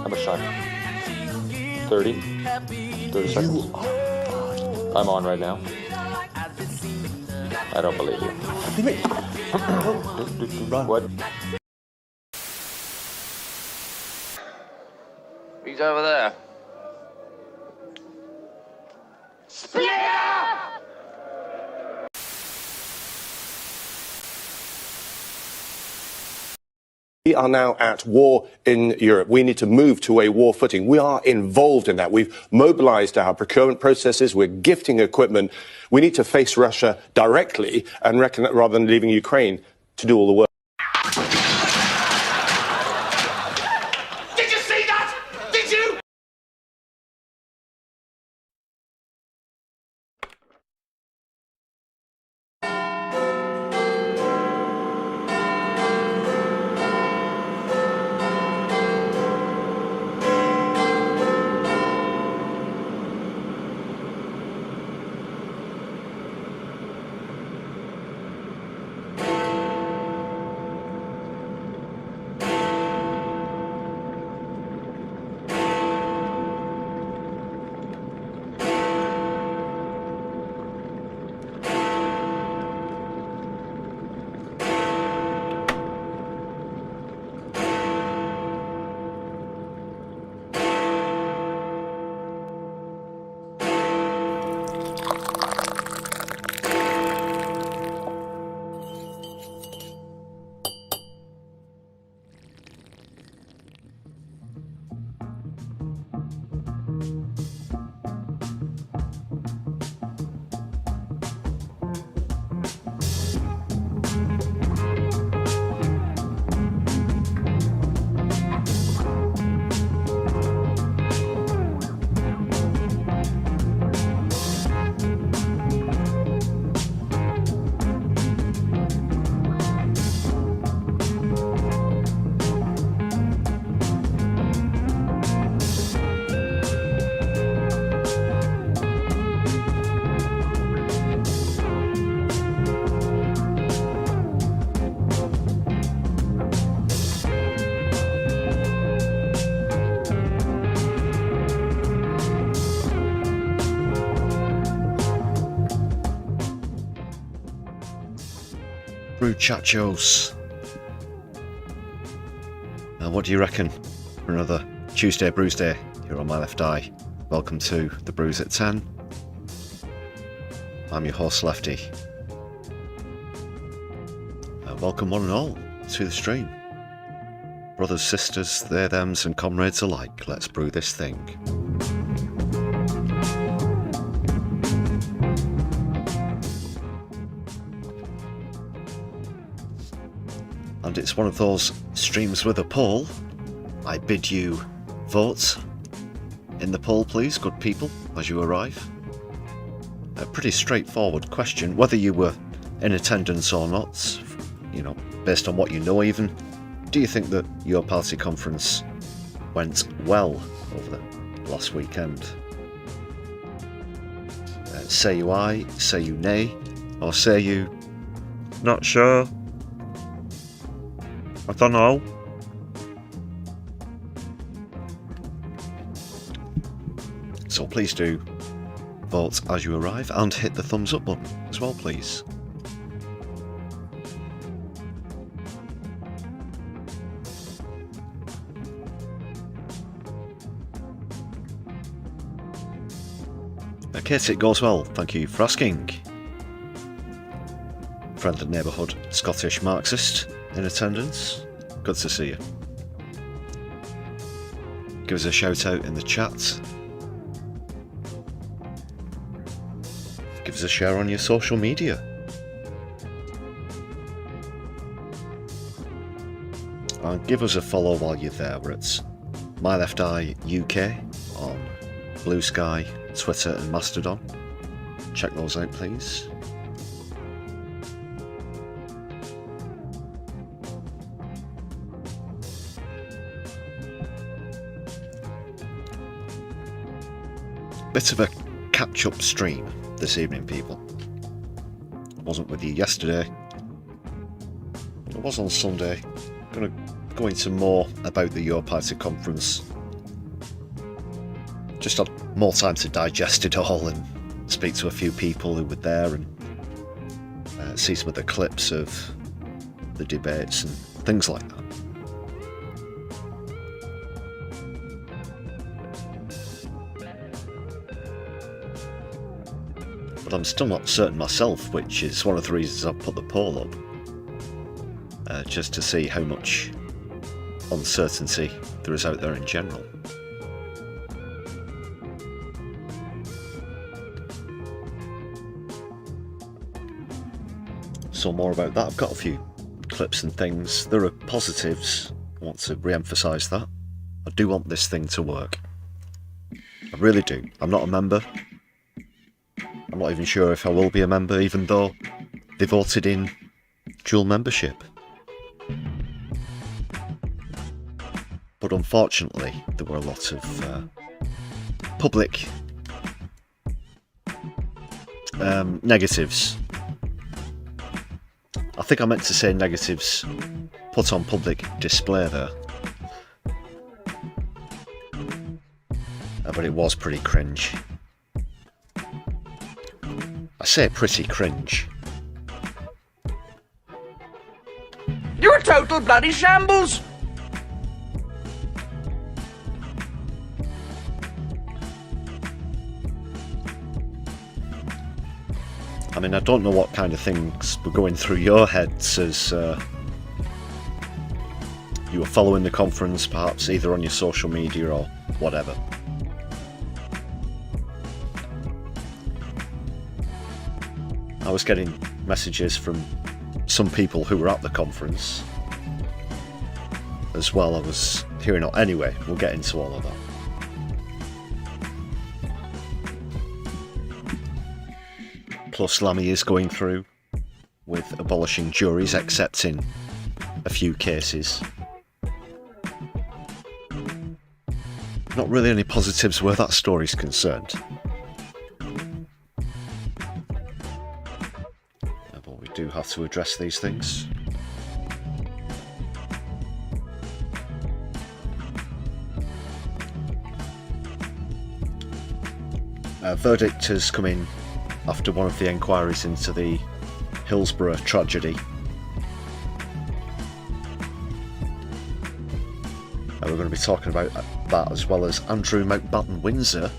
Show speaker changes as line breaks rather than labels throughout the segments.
How much time? 30? 30 seconds? I'm on right now. I don't believe you. What?
He's over there. Split up!
We are now at war in Europe. We need to move to a war footing. We are involved in that. We've mobilized our procurement processes. We're gifting equipment. We need to face Russia directly and rather than leaving Ukraine to do all the work.
Did you see that? Did you?
Muchachos. What do you reckon for another Tuesday Brews Day here on My Left Eye? Welcome to the Brews at 10. I'm your host Lefty. Welcome one and all to the stream. Brothers, sisters, they, thems and comrades alike, let's brew this thing. And it's one of those streams with a poll. I bid you vote in the poll, please, good people, as you arrive. A pretty straightforward question, whether you were in attendance or not, you know, based on what you know even. Do you think that your party conference went well over the last weekend? Say you aye, say you nay, or say you not sure? I don't know. So please do vote as you arrive and hit the thumbs up button as well, please. Kit, it goes well, thank you for asking. Friend and neighbourhood Scottish Marxist in attendance, good to see you. Give us a shout out in the chat. Give us a share on your social media. And give us a follow while you're there. We're at My Left Eye UK on Blue Sky, Twitter and Mastodon. Check those out, please. Bit of a catch-up stream this evening, people. I wasn't with you yesterday. I was on Sunday. Going to go into more about the Your Party conference just had more time to digest it all and speak to a few people who were there and see some of the clips of the debates and things like that. But I'm still not certain myself, which is one of the reasons I've put the poll up, just to see how much uncertainty there is out there in general. So more about that. I've got a few clips and things. There are positives. I want to re-emphasise that. I do want this thing to work. I really do. I'm not a member. I'm not even sure if I will be a member, even though they voted in dual membership. But unfortunately, there were a lot of public negatives. I think I meant to say negatives put on public display there. But it was pretty cringe. I say pretty cringe.
You're a total bloody shambles!
I mean, I don't know what kind of things were going through your heads as you were following the conference, perhaps either on your social media or whatever. I was getting messages from some people who were at the conference as well. I was hearing it. Anyway, we'll get into all of that. Plus, Lammy is going through with abolishing juries, except in a few cases. Not really any positives where that story's concerned. But we do have to address these things. A verdict has come in after one of the inquiries into the Hillsborough tragedy. We're going to be talking about that, as well as Andrew Mountbatten Windsor.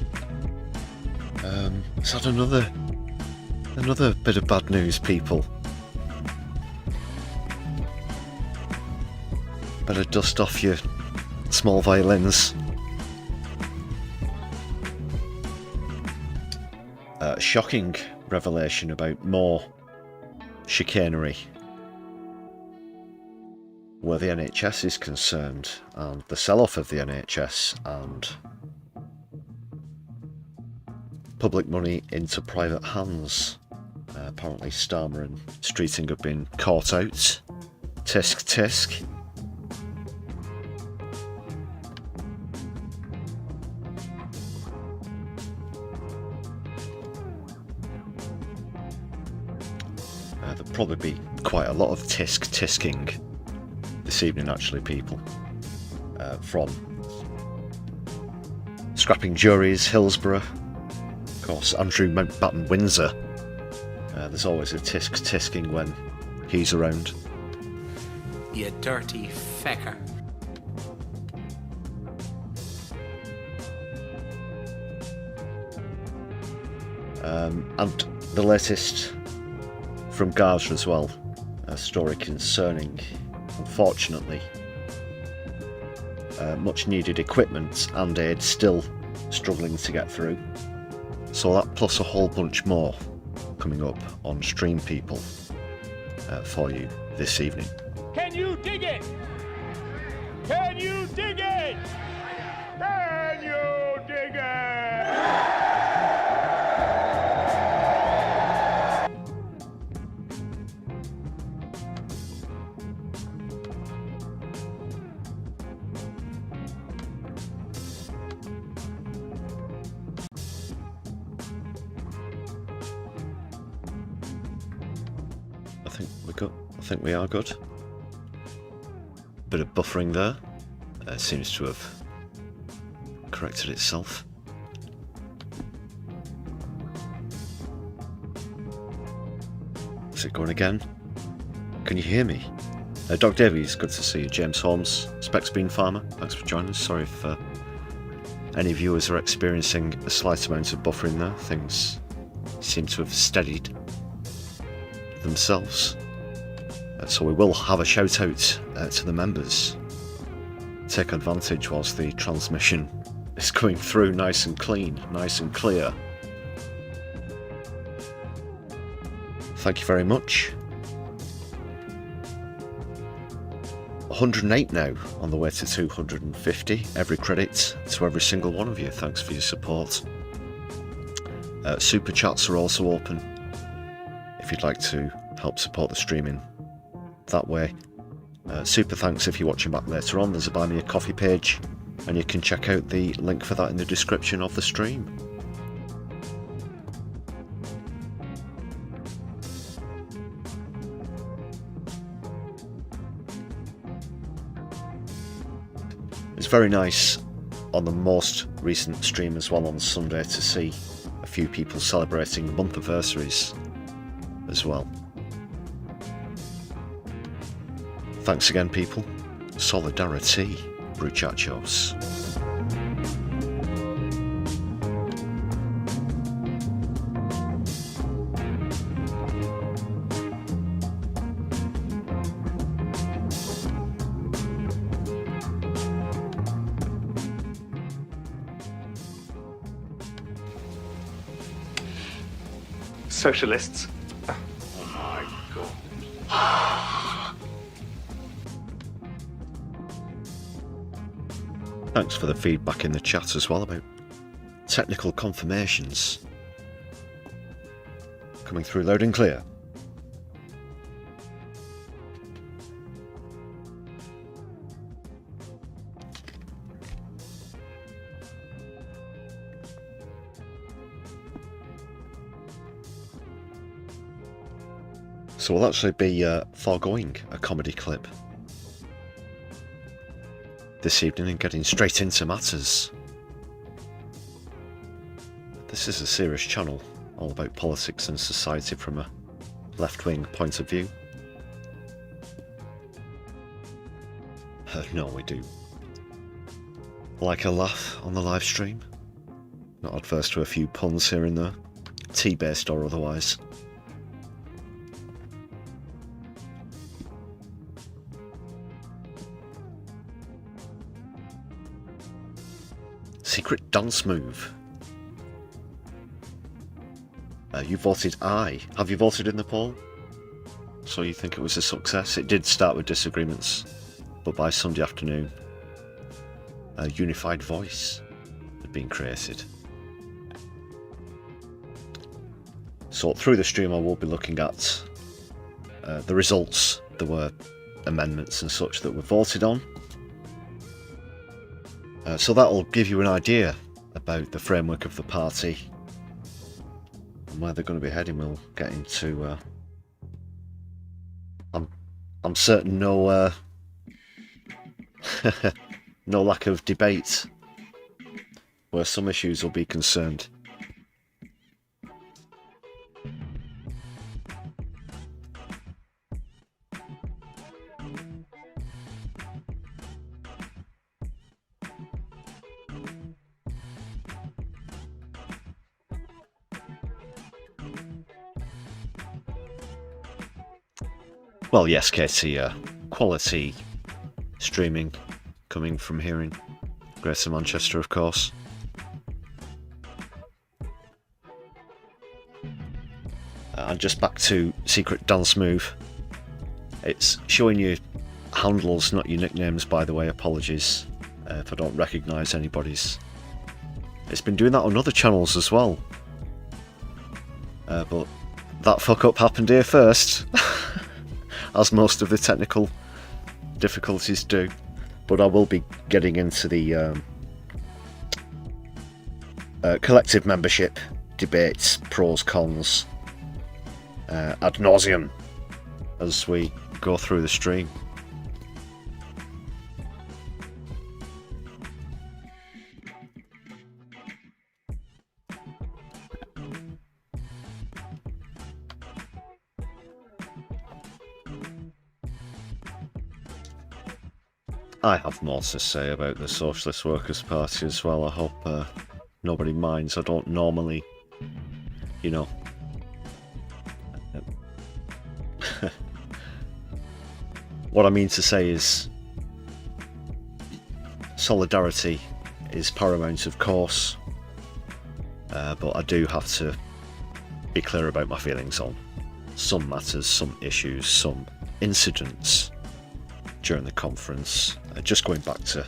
Is that another bit of bad news, people? Better dust off your small violins. Shocking revelation about more chicanery where the NHS is concerned, and the sell-off of the NHS and public money into private hands. Apparently Starmer and Streeting have been caught out. Tisk tisk. There'll probably be quite a lot of tisk-tisking this evening, actually, people. From scrapping juries, Hillsborough, of course, Andrew Mountbatten Windsor. There's always a tisk-tisking when he's around.
You dirty fecker.
And the latest from Gaza as well, a story concerning, unfortunately, much needed equipment and aid still struggling to get through. So that plus a whole bunch more coming up on stream, people, for you this evening.
Can you dig it? Can you dig it? Can you dig it?
I think we are good. Bit of buffering there. Seems to have corrected itself. Is it going again? Can you hear me? Doc Davies, good to see you. James Holmes, Specs Bean Farmer, thanks for joining us. Sorry if any viewers are experiencing a slight amount of buffering there. Things seem to have steadied themselves. So we will have a shout out to the members. Take advantage whilst the transmission is going through nice and clean, nice and clear. Thank you very much. 108 now, on the way to 250. Every credit to every single one of you. Thanks for your support. Super chats are also open if you'd like to help support the streaming that way. Super thanks if you're watching back later on. There's a Buy Me a Coffee page, and you can check out the link for that in the description of the stream. It's very nice on the most recent stream as well on Sunday to see a few people celebrating month anniversaries as well. Thanks again, people. Solidari-Tea, muchachos.
Socialists.
Oh my God.
Thanks for the feedback in the chat as well about technical confirmations. Coming through loud and clear. So we'll actually be foregoing a comedy clip this evening and getting straight into matters. This is a serious channel, all about politics and society from a left-wing point of view. No, we do like a laugh on the live stream. Not adverse to a few puns here and there, tea-based or otherwise. Secret dance move. You voted aye. Have you voted in the poll? So you think it was a success? It did start with disagreements, but by Sunday afternoon, a unified voice had been created. So through the stream I will be looking at the results. There were amendments and such that were voted on. So that'll give you an idea about the framework of the party and where they're going to be heading. We'll get into I'm certain no no lack of debate where some issues will be concerned. Well, yes, Katie, quality streaming coming from here in Greater Manchester, of course. And just back to Secret Dance Move. It's showing you handles, not your nicknames, by the way. Apologies if I don't recognise anybody's. It's been doing that on other channels as well. But that fuck up happened here first. As most of the technical difficulties do. But I will be getting into the collective membership debates, pros, cons, ad nauseum as we go through the stream. I have more to say about the Socialist Workers' Party as well. I hope nobody minds. I don't normally, you know... What I mean to say is, solidarity is paramount, of course, but I do have to be clear about my feelings on some matters, some issues, some incidents during the conference. Just going back to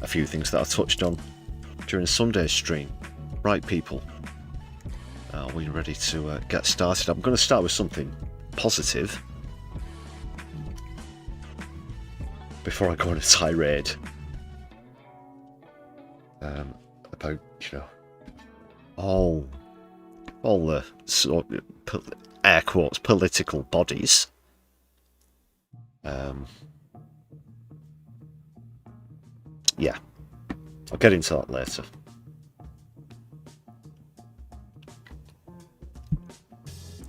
a few things that I touched on during Sunday's stream. Right, people, are we ready to get started? I'm going to start with something positive before I go on a tirade about, you know, all the sort of, air quotes, political bodies. Yeah, I'll get into that later.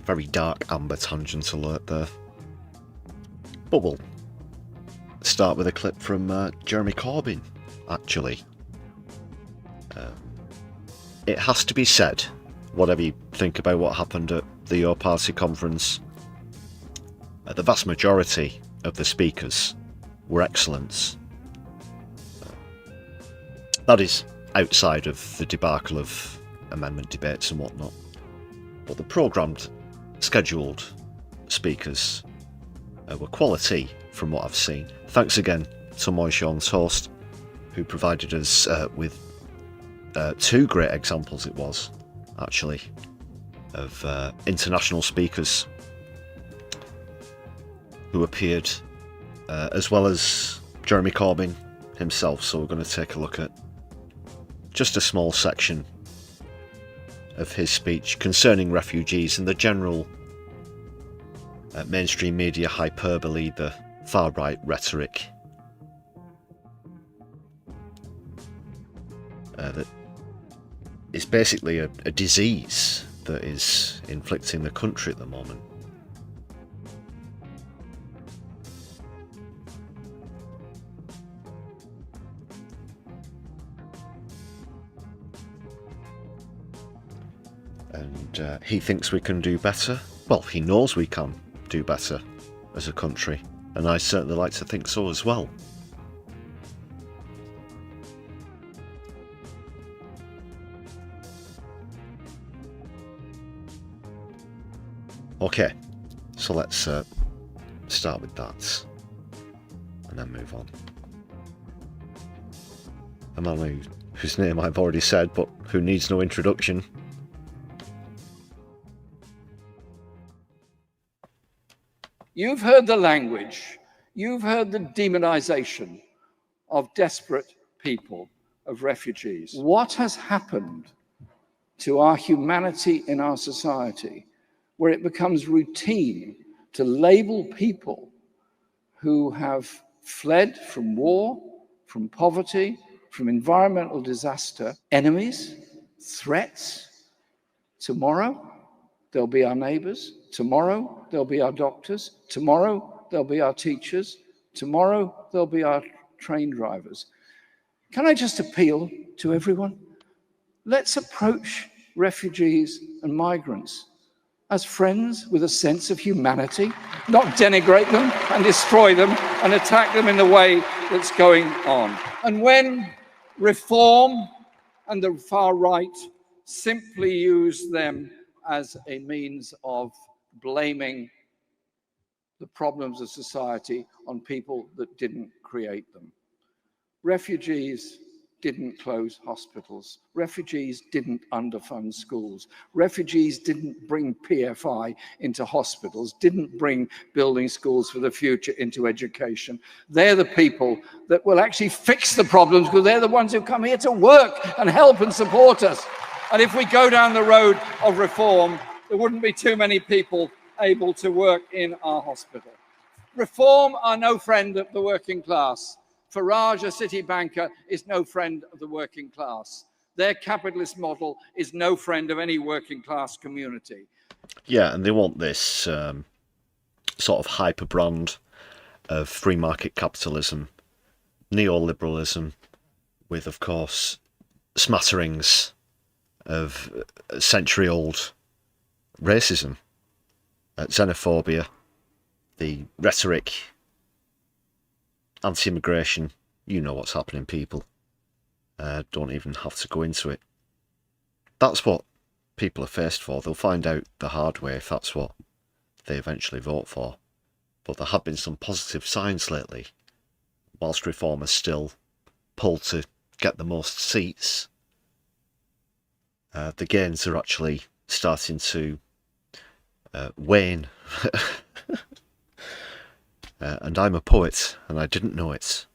Very dark amber tangent alert there. But we'll start with a clip from Jeremy Corbyn, actually. It has to be said, whatever you think about what happened at the Your Party conference, the vast majority of the speakers were excellent. That is outside of the debacle of amendment debates and whatnot. But the programmed, scheduled speakers were quality from what I've seen. Thanks again to Moishan Toast, who provided us with two great examples, it was, actually, of international speakers who appeared, as well as Jeremy Corbyn himself. So we're going to take a look at just a small section of his speech concerning refugees and the general mainstream media hyperbole, the far-right rhetoric that is basically a disease that is inflicting the country at the moment. And he thinks we can do better. Well, he knows we can do better as a country, and I certainly like to think so as well. Okay, so let's start with that and then move on. A man whose name I've already said, but who needs no introduction.
You've heard the language, you've heard the demonization of desperate people, of refugees. What has happened to our humanity in our society, where it becomes routine to label people who have fled from war, from poverty, from environmental disaster, enemies, threats? Tomorrow, they'll be our neighbors. Tomorrow, they'll be our doctors. Tomorrow, they'll be our teachers. Tomorrow, they'll be our train drivers. Can I just appeal to everyone? Let's approach refugees and migrants as friends with a sense of humanity, not denigrate them and destroy them and attack them in the way that's going on. And when Reform and the far right simply use them as a means of blaming the problems of society on people that didn't create them. Refugees didn't close hospitals. Refugees didn't underfund schools. Refugees didn't bring PFI into hospitals, didn't bring building schools for the future into education. They're the people that will actually fix the problems, because they're the ones who come here to work and help and support us. And if we go down the road of reform, there wouldn't be too many people able to work in our hospital. Reform are no friend of the working class. Farage, a city banker, is no friend of the working class. Their capitalist model is no friend of any working class community.
Yeah, and they want this sort of hyper brand of free market capitalism neoliberalism with, of course, smatterings of century-old racism, xenophobia, the rhetoric, anti-immigration. You know what's happening, people. Don't even have to go into it. That's what people are faced for. They'll find out the hard way if that's what they eventually vote for. But there have been some positive signs lately. Whilst Reform is still pulled to get the most seats, the gains are actually starting to wane. And I'm a poet, and I didn't know it.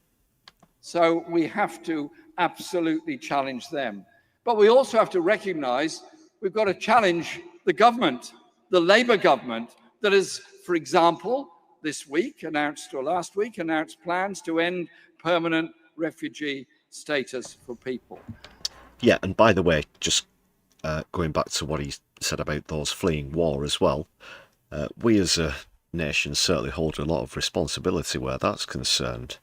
So we have to absolutely challenge them. But we also have to recognise we've got to challenge the government, the Labour government, that has, for example, this week announced, or last week announced, plans to end permanent refugee status for people.
Yeah, and by the way, just going back to what he said about those fleeing war as well, we as a nation certainly hold a lot of responsibility where that's concerned.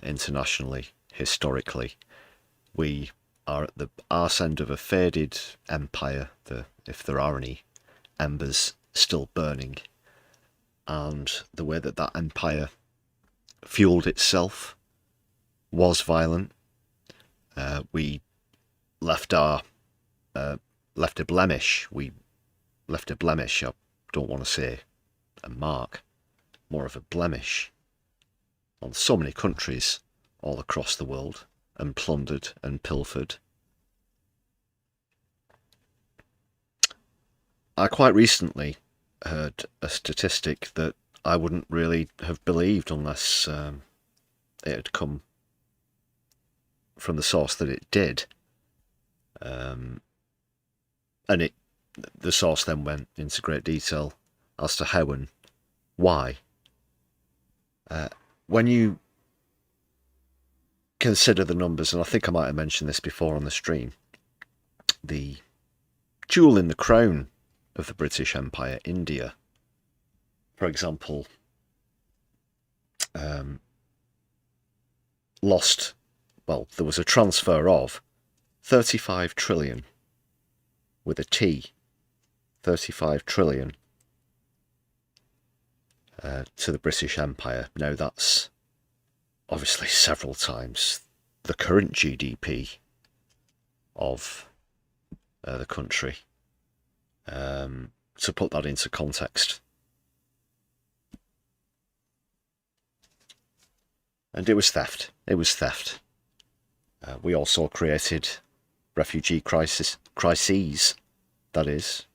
Internationally, historically, we are at the arse end of a faded empire, if there are any embers still burning, and the way that empire fueled itself was violent. We left a blemish. We left a blemish. I don't want to say a mark, more of a blemish on so many countries all across the world, and plundered and pilfered. I quite recently heard a statistic that I wouldn't really have believed unless it had come from the source that it did. And the source then went into great detail as to how and why. When you consider the numbers, and I think I might have mentioned this before on the stream, the jewel in the crown of the British Empire, India, for example, lost, well, there was a transfer of 35 trillion with a T, 35 trillion to the British Empire. Now that's obviously several times the current GDP of the country. To put that into context. And it was theft. It was theft. We also created refugee crises, that is,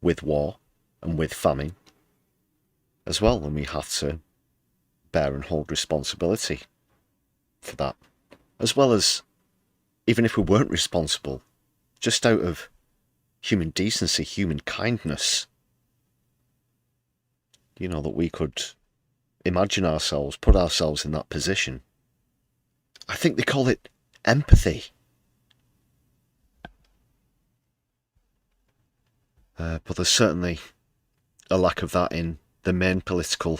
with war and with famine as well, and we have to bear and hold responsibility for that, as well as, even if we weren't responsible, just out of human decency, human kindness, you know, that we could imagine ourselves, put ourselves in that position. I think they call it empathy. But there's certainly a lack of that in the main political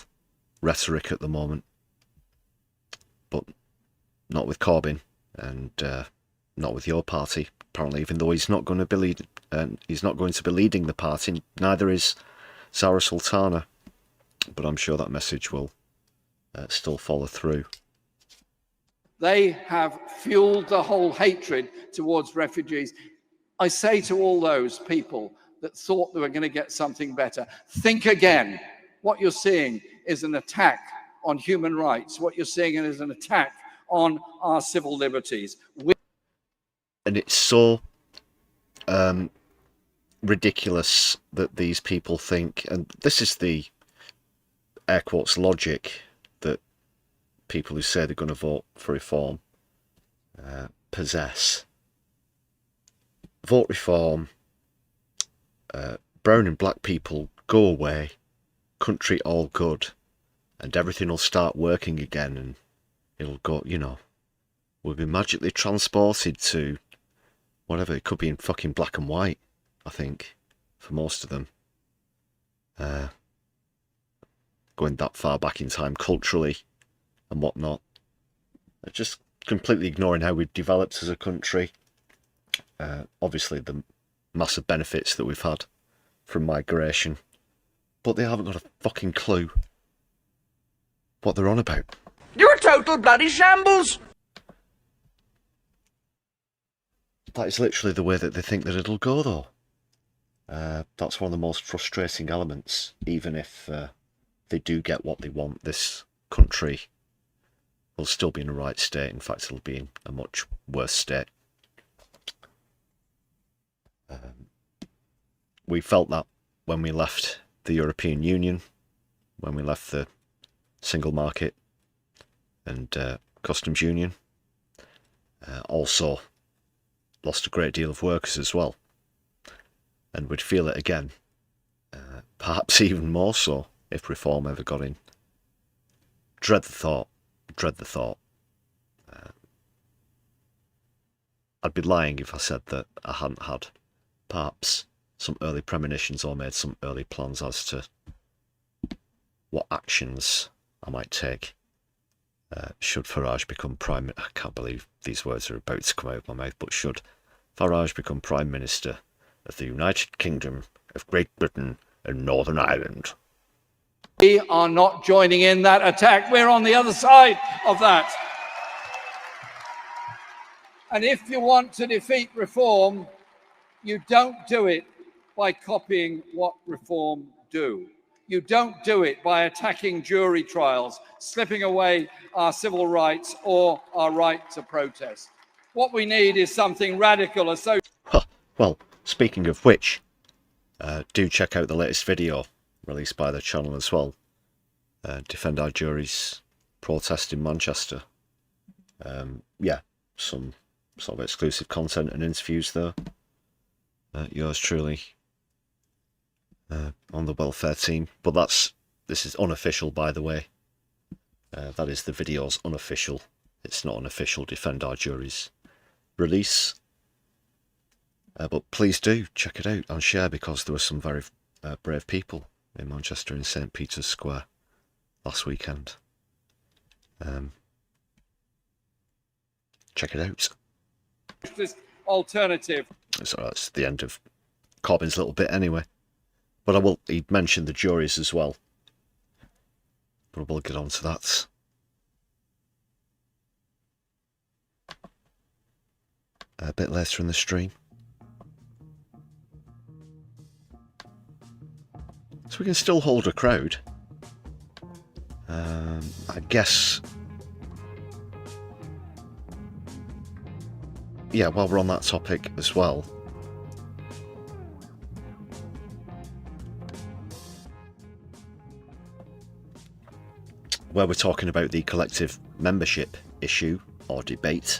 rhetoric at the moment. But not with Corbyn, and not with your party, apparently, even though he's not going to be leading the party. Neither is Zara Sultana. But I'm sure that message will still follow through.
They have fueled the whole hatred towards refugees. I say to all those people that thought they were going to get something better, think again. What you're seeing is an attack on human rights. What you're seeing is an attack on our civil liberties.
And it's so ridiculous that these people think, and this is the air quotes logic that people who say they're going to vote for reform possess. Vote reform, brown and black people go away, country all good, and everything will start working again, and it'll go, you know, we'll be magically transported to whatever, it could be in fucking black and white, I think, for most of them. Going that far back in time culturally and whatnot. just completely ignoring how we've developed as a country. Obviously the massive benefits that we've had from migration, but they haven't got a fucking clue what they're on about.
You're a total bloody shambles!
That is literally the way that they think that it'll go, though. That's one of the most frustrating elements. Even if they do get what they want, this country will still be in the right state. In fact, it'll be in a much worse state. We felt that when we left the European Union, when we left the single market and customs union. Also lost a great deal of workers as well, and we'd feel it again, perhaps even more so if reform ever got in. Dread the thought. I'd be lying if I said that I hadn't had perhaps some early premonitions or made some early plans as to what actions I might take should Farage become Prime Minister. I can't believe these words are about to come out of my mouth, but should Farage become Prime Minister of the United Kingdom of Great Britain and Northern Ireland.
We are not joining in that attack. We're on the other side of that. And if you want to defeat reform, you don't do it by copying what reform do. You don't do it by attacking jury trials, slipping away our civil rights or our right to protest. What we need is something radical.
Well, speaking of which, do check out the latest video released by the channel as well. Defend Our Jury's protest in Manchester. Yeah, some sort of exclusive content and interviews there. Yours truly on the welfare team. But this is unofficial, by the way. That is the video's unofficial. It's not an official Defend Our Jury's release. But please do check it out and share, because there were some very brave people in Manchester in St. Peter's Square last weekend. Check it out.
This alternative.
So that's the end of Corbyn's little bit anyway. But he'd mentioned the juries as well. But we'll get on to that. A bit later in the stream. So we can still hold a crowd. I guess. Yeah, while we're on that topic as well. Where we're talking about the collective membership issue or debate.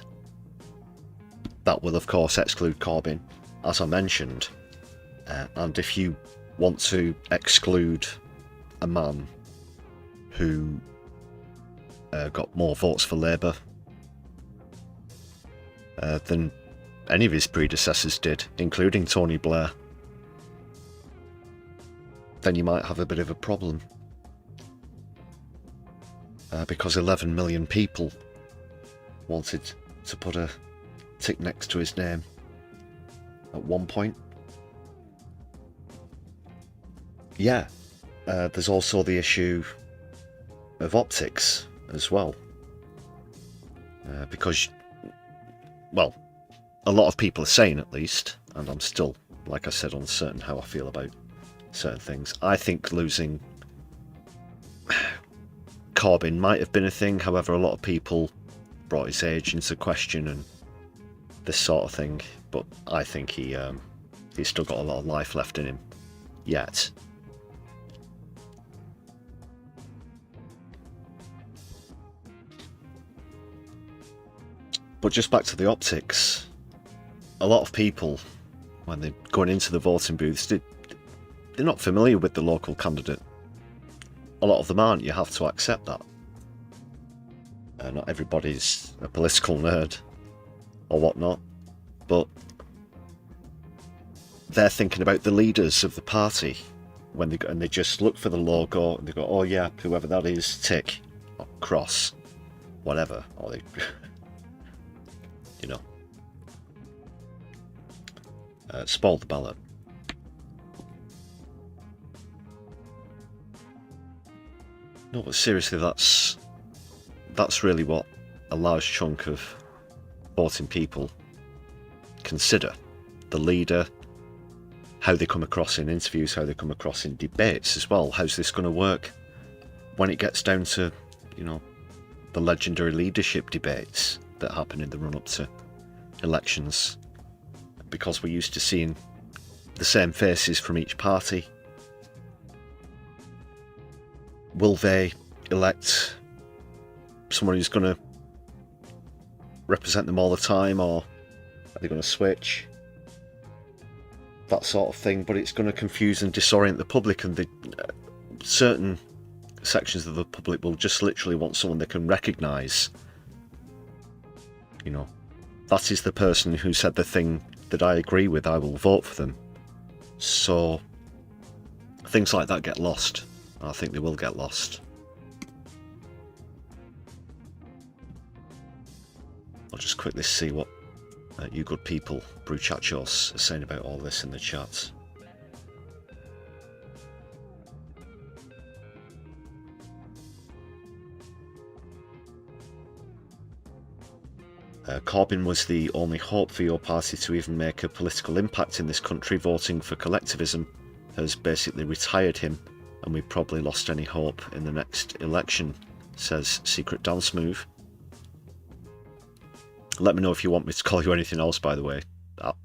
That will, of course, exclude Corbyn, as I mentioned. And if you want to exclude a man who got more votes for Labour than any of his predecessors did, including Tony Blair, then you might have a bit of a problem. Because 11 million people wanted to put a tick next to his name at one point. Yeah, there's also the issue of optics as well. Because, well, a lot of people are saying, at least, and I'm still, like I said, uncertain how I feel about certain things. I think losing Corbyn might have been a thing. However, a lot of people brought his age into question and this sort of thing. But I think he's still got a lot of life left in him yet. But just back to the optics, a lot of people, when they're going into the voting booths, they're not familiar with the local candidate. A lot of them aren't. You have to accept that. Not everybody's a political nerd or whatnot, but they're thinking about the leaders of the party when they go, and they just look for the logo and they go, oh yeah, whoever that is, tick or cross. whatever, or they, you know, spoiled the ballot. No, but seriously, that's really what a large chunk of voting people consider. The leader, how they come across in interviews, how they come across in debates as well. How's this going to work when it gets down to, you know, the legendary leadership debates that happen in the run-up to elections? Because we're used to seeing the same faces from each party. Will they elect someone who's going to represent them all the time, or are they going to switch? That sort of thing. But it's going to confuse and disorient the public, and the certain sections of the public will just literally want someone they can recognise. You know, that is the person who said the thing that I agree with, I will vote for them. So things like that get lost. I think they will get lost. I'll just quickly see what you good people, Bruchachos, are saying about all this in the chat. Corbyn was the only hope for your party to even make a political impact in this country. Voting for collectivism has basically retired him, and we've probably lost any hope in the next election, says Secret Dance Move. Let me know if you want me to call you anything else, by the way,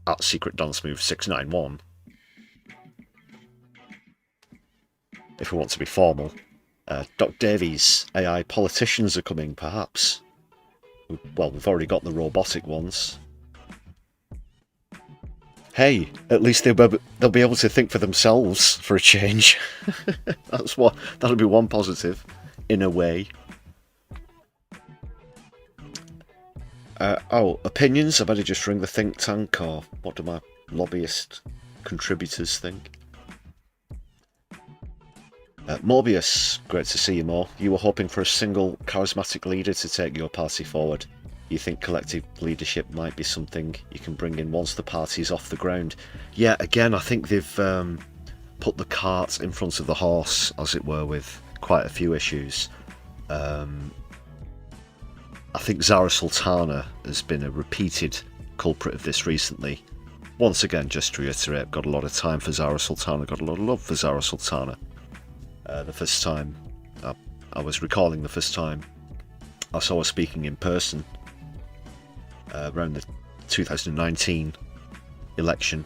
at Secret Dance Move 691. If we want to be formal. Doc Davies, AI politicians are coming, perhaps. Well, we've already got the robotic ones. Hey, at least they'll be able to think for themselves for a change. That'll be one positive, in a way. Opinions? I better just ring the think tank, or what do my lobbyist contributors think? Morbius, great to see you more. You were hoping for a single charismatic leader to take your party forward. You think collective leadership might be something you can bring in once the party's off the ground. Yeah, again, I think they've put the cart in front of the horse, as it were, with quite a few issues. I think Zara Sultana has been a repeated culprit of this recently. Once again, just to reiterate, got a lot of time for Zara Sultana, got a lot of love for Zara Sultana. The first time, I was recalling the first time I saw her speaking in person around the 2019 election,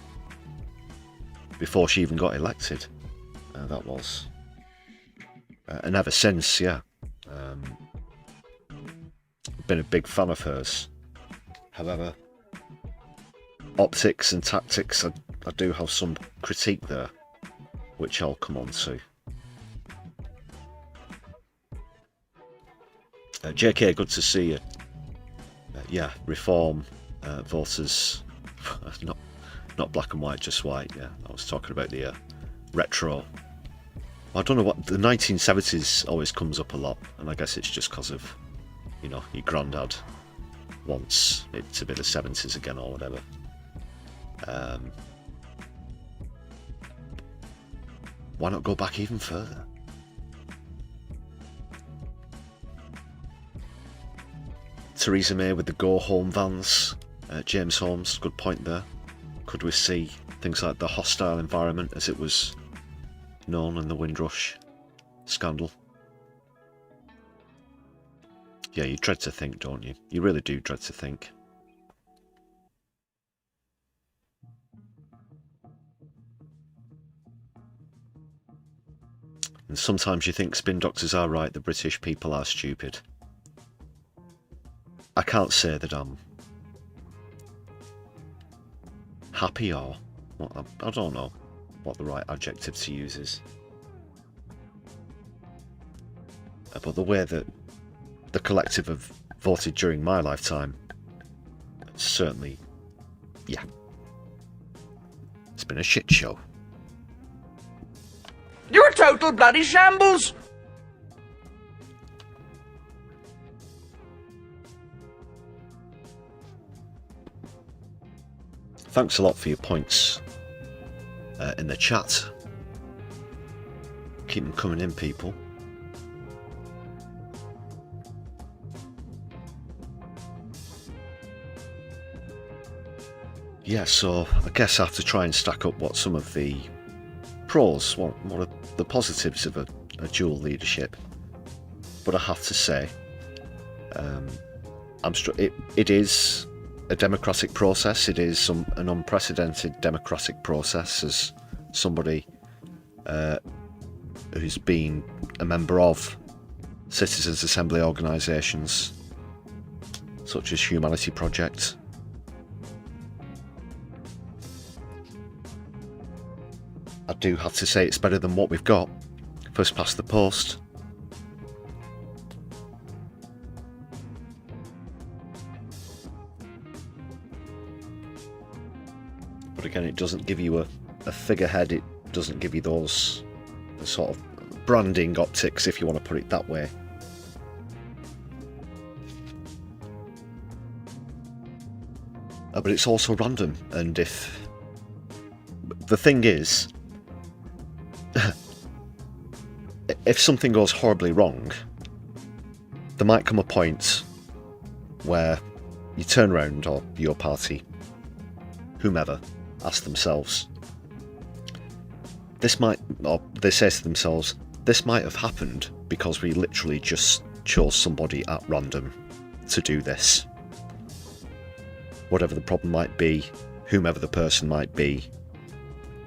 before she even got elected. That was. And ever since, yeah. Been a big fan of hers. However, optics and tactics, I do have some critique there, which I'll come on to. JK, good to see you. Yeah, reform voters, not black and white, just white. Yeah, I was talking about the retro. I don't know what the 1970s always comes up a lot, and I guess it's just because of, you know, your granddad wants it to be the 70s again or whatever. Why not go back even further? Theresa May with the go home vans. James Holmes, good point there. Could we see things like the hostile environment, as it was known in the Windrush scandal? Yeah, you dread to think, don't you? You really do dread to think. And sometimes you think spin doctors are right, the British people are stupid. I can't say that I'm happy, or I don't know what the right adjective to use is. But the way that the collective have voted during my lifetime, certainly, yeah, it's been a shit show.
You're a total bloody shambles!
thanks a lot for your points in the chat. Keep them coming in, people. Yeah, so I guess I have to try and stack up what some of the pros, what are the positives of a dual leadership. But I have to say, it is a democratic process. It is an unprecedented democratic process, as somebody who's been a member of citizens' assembly organisations such as Humanity Project. I do have to say it's better than what we've got. First past the post. But again, it doesn't give you a figurehead. It doesn't give you those sort of branding optics, if you want to put it that way. But it's also random, and if the thing is, if something goes horribly wrong, there might come a point where you turn around, or your party, whomever, ask themselves, they say to themselves, this might have happened because we literally just chose somebody at random to do this. Whatever the problem might be, whomever the person might be,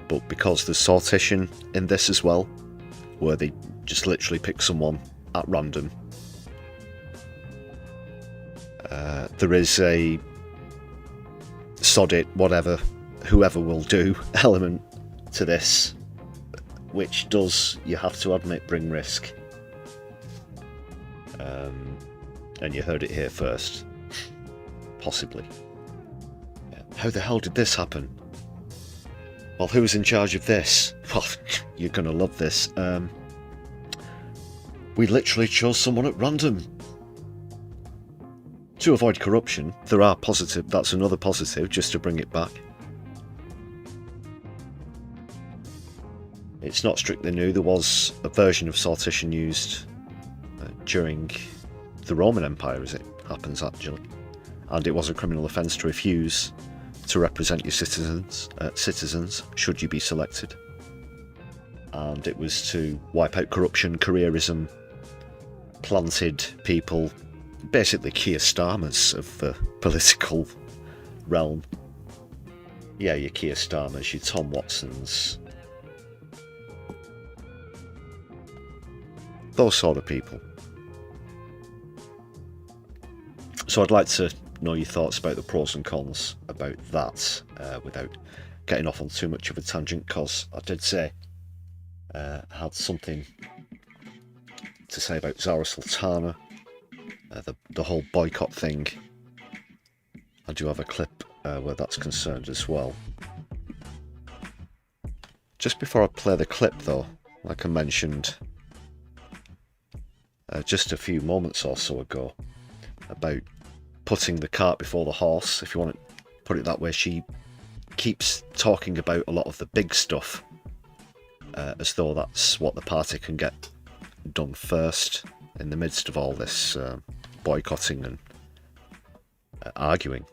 but because there's sortition in this as well, where they just literally pick someone at random, there is a sod it, whatever, whoever will do element to this, which does, you have to admit, bring risk. And you heard it here first. Possibly. How the hell did this happen? Well, who's in charge of this? Well, you're going to love this. We literally chose someone at random. To avoid corruption, there are positive, that's another positive, just to bring it back. It's not strictly new, there was a version of sortition used during the Roman Empire, as it happens actually. And it was a criminal offence to refuse to represent your citizens should you be selected. And it was to wipe out corruption, careerism, planted people, basically Keir Starmers of the political realm. Yeah, your Keir Starmers, your Tom Watsons, those sort of people. So I'd like to know your thoughts about the pros and cons about that, without getting off on too much of a tangent, because I did say I had something to say about Zara Sultana, the whole boycott thing. I do have a clip where that's concerned as well. Just before I play the clip though, like I mentioned just a few moments or so ago, about putting the cart before the horse, if you want to put it that way, she keeps talking about a lot of the big stuff as though that's what the party can get done first in the midst of all this boycotting and arguing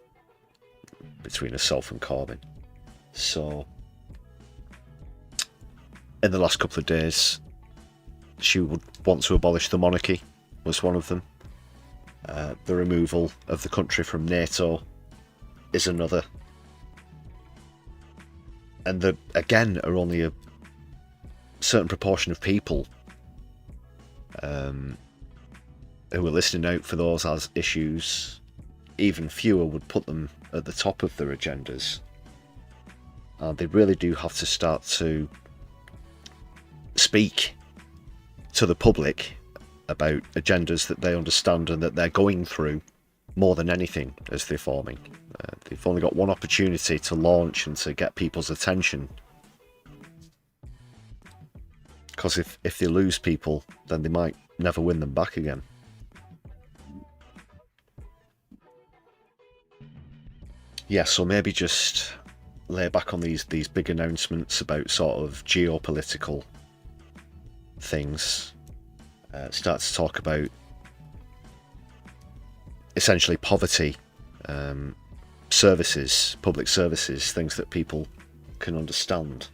between herself and Corbyn. So in the last couple of days, she would want to abolish the monarchy, was one of them. The removal of the country from NATO is another. And there, again, are only a certain proportion of people who are listening out for those as issues. Even fewer would put them at the top of their agendas. And they really do have to start to speak to the public about agendas that they understand and that they're going through more than anything as they're forming. They've only got one opportunity to launch and to get people's attention. Because if they lose people, then they might never win them back again. Yeah, so maybe just lay back on these big announcements about sort of geopolitical things, start to talk about essentially poverty, services, public services, things that people can understand.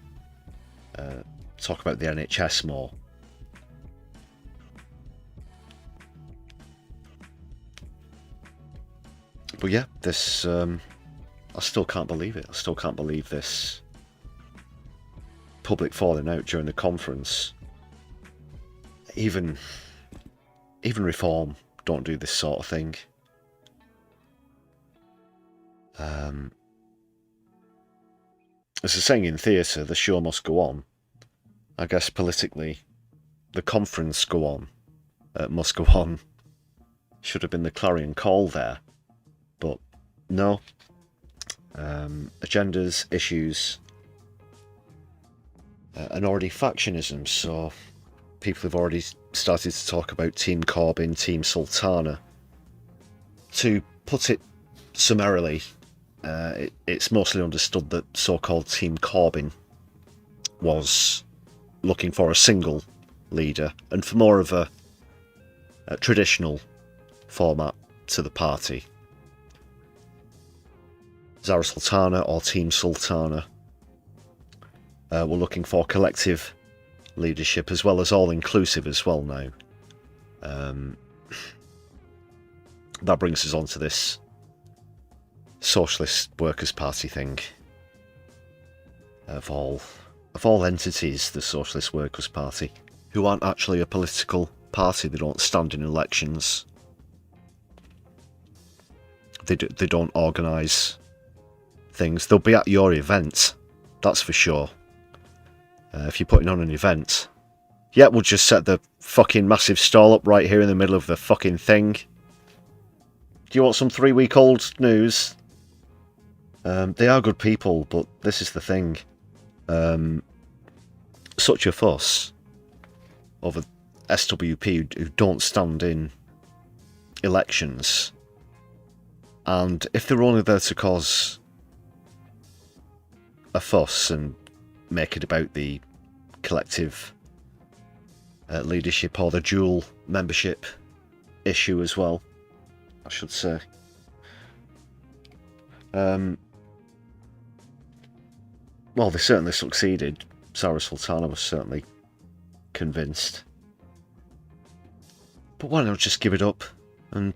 Talk about the NHS more. But yeah, this, I still can't believe it. I still can't believe this public falling out during the conference. Even Reform don't do this sort of thing. As a saying in theatre, the show must go on. I guess politically, the conference must go on. Should have been the clarion call there. But no. Agendas, issues, and already factionism. So people have already started to talk about Team Corbyn, Team Sultana. To put it summarily, it's mostly understood that so-called Team Corbyn was looking for a single leader and for more of a traditional format to the party. Zara Sultana or Team Sultana were looking for collective leadership as well as all-inclusive as well now. That brings us on to this Socialist Workers' Party thing. Of all entities, the Socialist Workers' Party, who aren't actually a political party, they don't stand in elections. They don't organise things. They'll be at your event, that's for sure. If you're putting on an event, yeah, we'll just set the fucking massive stall up right here in the middle of the fucking thing. Do you want some 3-week-old news? They are good people, but this is the thing. Such a fuss over SWP who don't stand in elections. And if they're only there to cause a fuss and make it about the collective leadership or the dual membership issue as well, I should say. Well, they certainly succeeded. Zara Sultana was certainly convinced. But why not just give it up and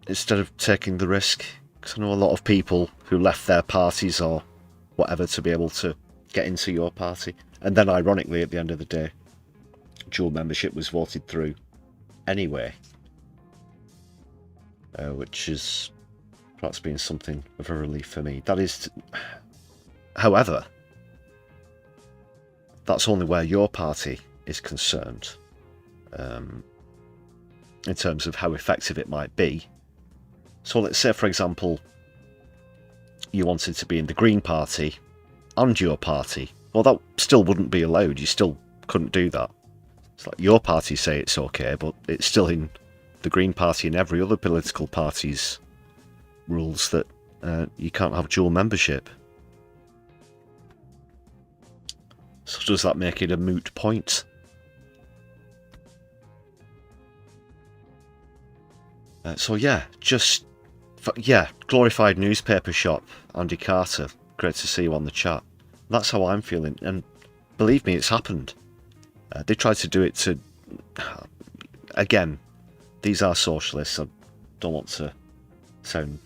instead of taking the risk? Because I know a lot of people who left their parties or whatever to be able to get into your party. And then ironically, at the end of the day, dual membership was voted through anyway. Which is perhaps been something of a relief for me. That is, however, that's only where your party is concerned. In terms of how effective it might be. So let's say, for example, you wanted to be in the Green Party and your party. Well, that still wouldn't be allowed. You still couldn't do that. It's like your party say it's okay, but it's still in the Green Party and every other political party's rules that you can't have dual membership. So does that make it a moot point? So yeah, glorified newspaper shop, Andy Carter. Great to see you on the chat. That's how I'm feeling, and believe me, it's happened. They tried to do it to... Again, these are socialists. I don't want to sound,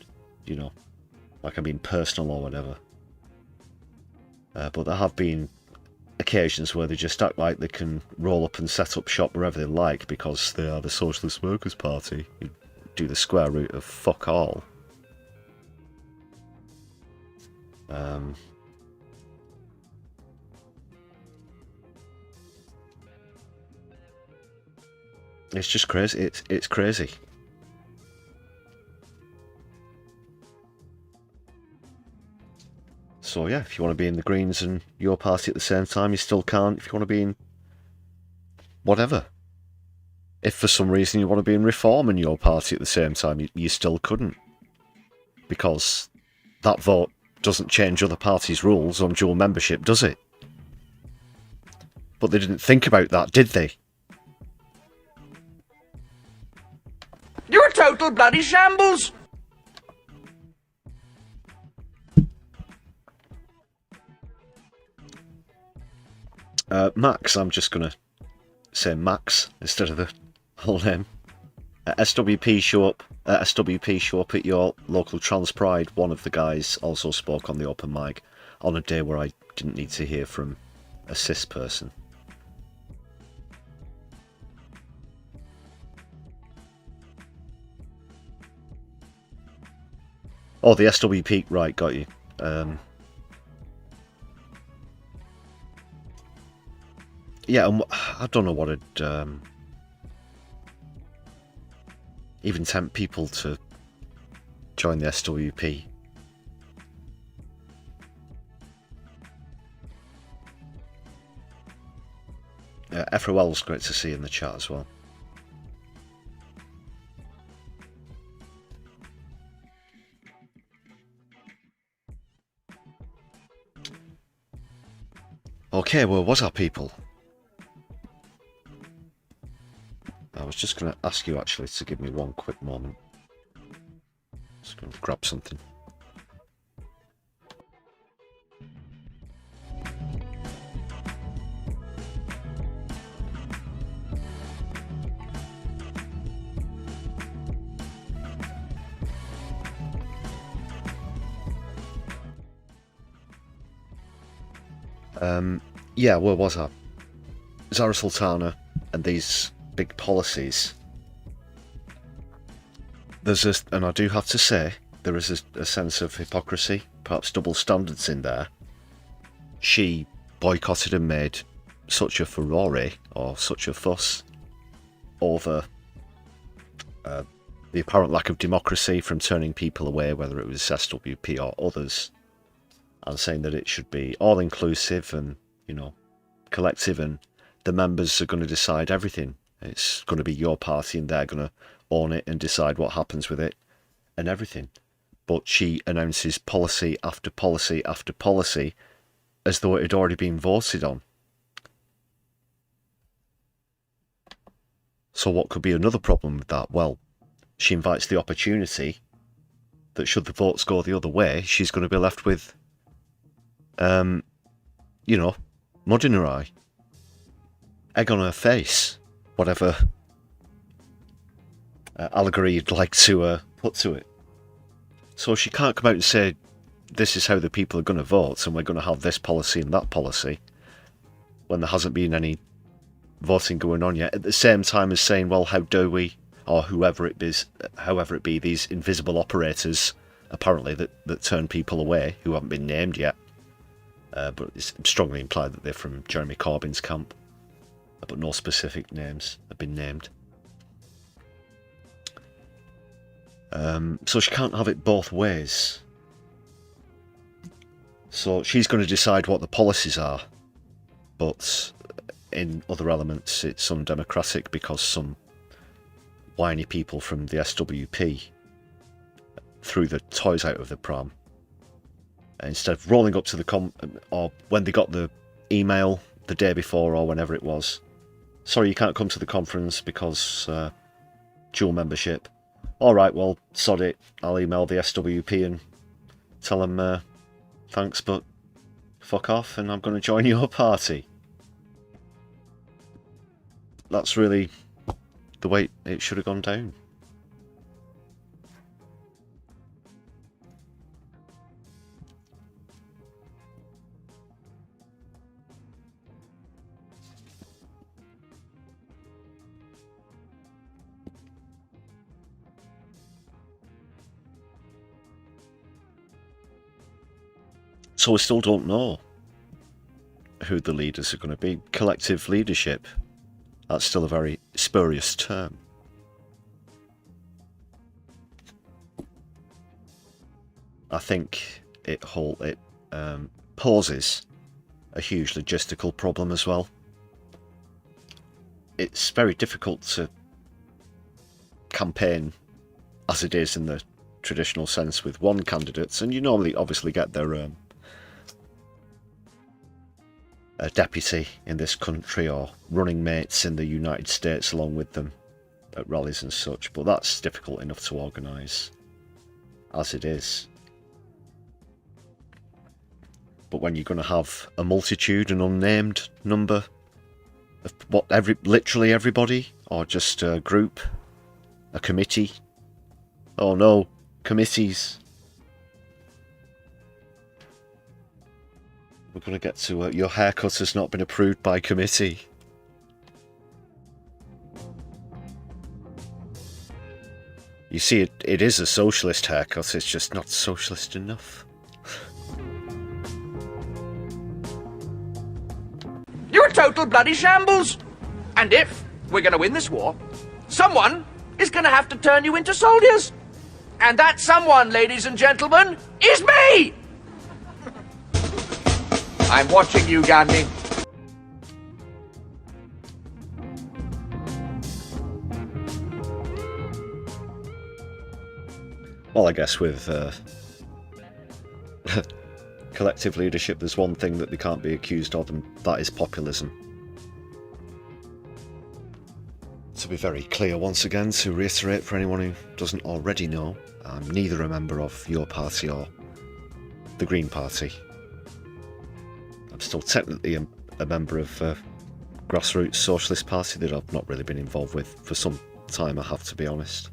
like I'm being personal or whatever. But there have been occasions where they just act like they can roll up and set up shop wherever they like because they are the Socialist Workers' Party. You do the square root of fuck all. It's just crazy. It's crazy. So yeah, if you want to be in the Greens and your party at the same time, you still can't. If you want to be in whatever. If for some reason you want to be in Reform and your party at the same time, you still couldn't. Because that vote doesn't change other parties' rules on dual membership, does it? But they didn't think about that, did they?
You're a total bloody shambles!
Max, I'm just going to say Max instead of the whole name. SWP show up at your local Trans Pride. One of the guys also spoke on the open mic on a day where I didn't need to hear from a cis person. Oh, the SWP, right, got you. Yeah, I don't know what it'd even tempt people to join the SWP. FOL's great to see in the chat as well. Okay, well, was our people? I was just going to ask you actually to give me one quick moment. Just going to grab something. Yeah, where was I? Zara Sultana and these big policies. And I do have to say, there is a sense of hypocrisy, perhaps double standards in there. She boycotted and made such a furore, or such a fuss, over the apparent lack of democracy from turning people away, whether it was SWP or others, and saying that it should be all-inclusive and, you know, collective, and the members are going to decide everything. It's going to be your party and they're going to own it and decide what happens with it and everything. But she announces policy after policy after policy as though it had already been voted on. So what could be another problem with that? Well, she invites the opportunity that should the votes go the other way, she's going to be left with, you know, mud in her eye, egg on her face, whatever allegory you'd like to put to it. So she can't come out and say, this is how the people are going to vote and we're going to have this policy and that policy, when there hasn't been any voting going on yet, at the same time as saying, well, how do we, or however it be, these invisible operators, apparently, that turn people away, who haven't been named yet, but it's strongly implied that they're from Jeremy Corbyn's camp, but no specific names have been named. So she can't have it both ways. So she's going to decide what the policies are, but in other elements it's undemocratic because some whiny people from the SWP threw the toys out of the pram. Instead of rolling up to the or when they got the email the day before or whenever it was, sorry, you can't come to the conference because dual membership. Alright, well, sod it, I'll email the SWP and tell them thanks, but fuck off and I'm going to join your party. That's really the way it should have gone down. So we still don't know who the leaders are going to be. Collective leadership, that's still a very spurious term. I think it poses a huge logistical problem as well. It's very difficult to campaign as it is in the traditional sense with one candidate, and you normally obviously get their a deputy in this country or running mates in the United States along with them at rallies and such, but that's difficult enough to organise as it is. But when you're going to have a multitude, an unnamed number of literally everybody, or just a group, a committee, oh no, committees. We're going to get to your haircut has not been approved by committee. You see, it is a socialist haircut, it's just not socialist enough.
You're a total bloody shambles. And if we're going to win this war, someone is going to have to turn you into soldiers. And that someone, ladies and gentlemen, is me! I'm watching you, Gandhi.
Well, I guess with collective leadership, there's one thing that they can't be accused of, and that is populism. To be very clear once again, to reiterate for anyone who doesn't already know, I'm neither a member of your party or the Green Party. I'm still technically a member of grassroots Socialist Party that I've not really been involved with for some time, I have to be honest.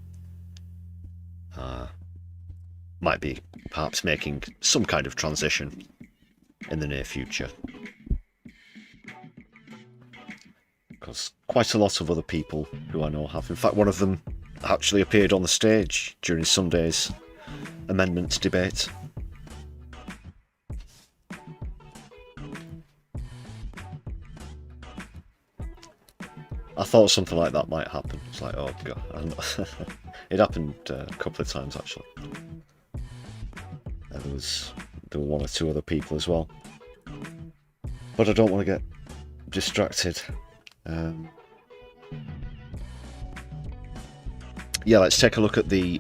Might be perhaps making some kind of transition in the near future. Because quite a lot of other people who I know have. In fact, one of them actually appeared on the stage during Sunday's amendments debate. I thought something like that might happen. It's like, oh god. It happened a couple of times actually. There were one or two other people as well. But I don't want to get distracted. Yeah, let's take a look at the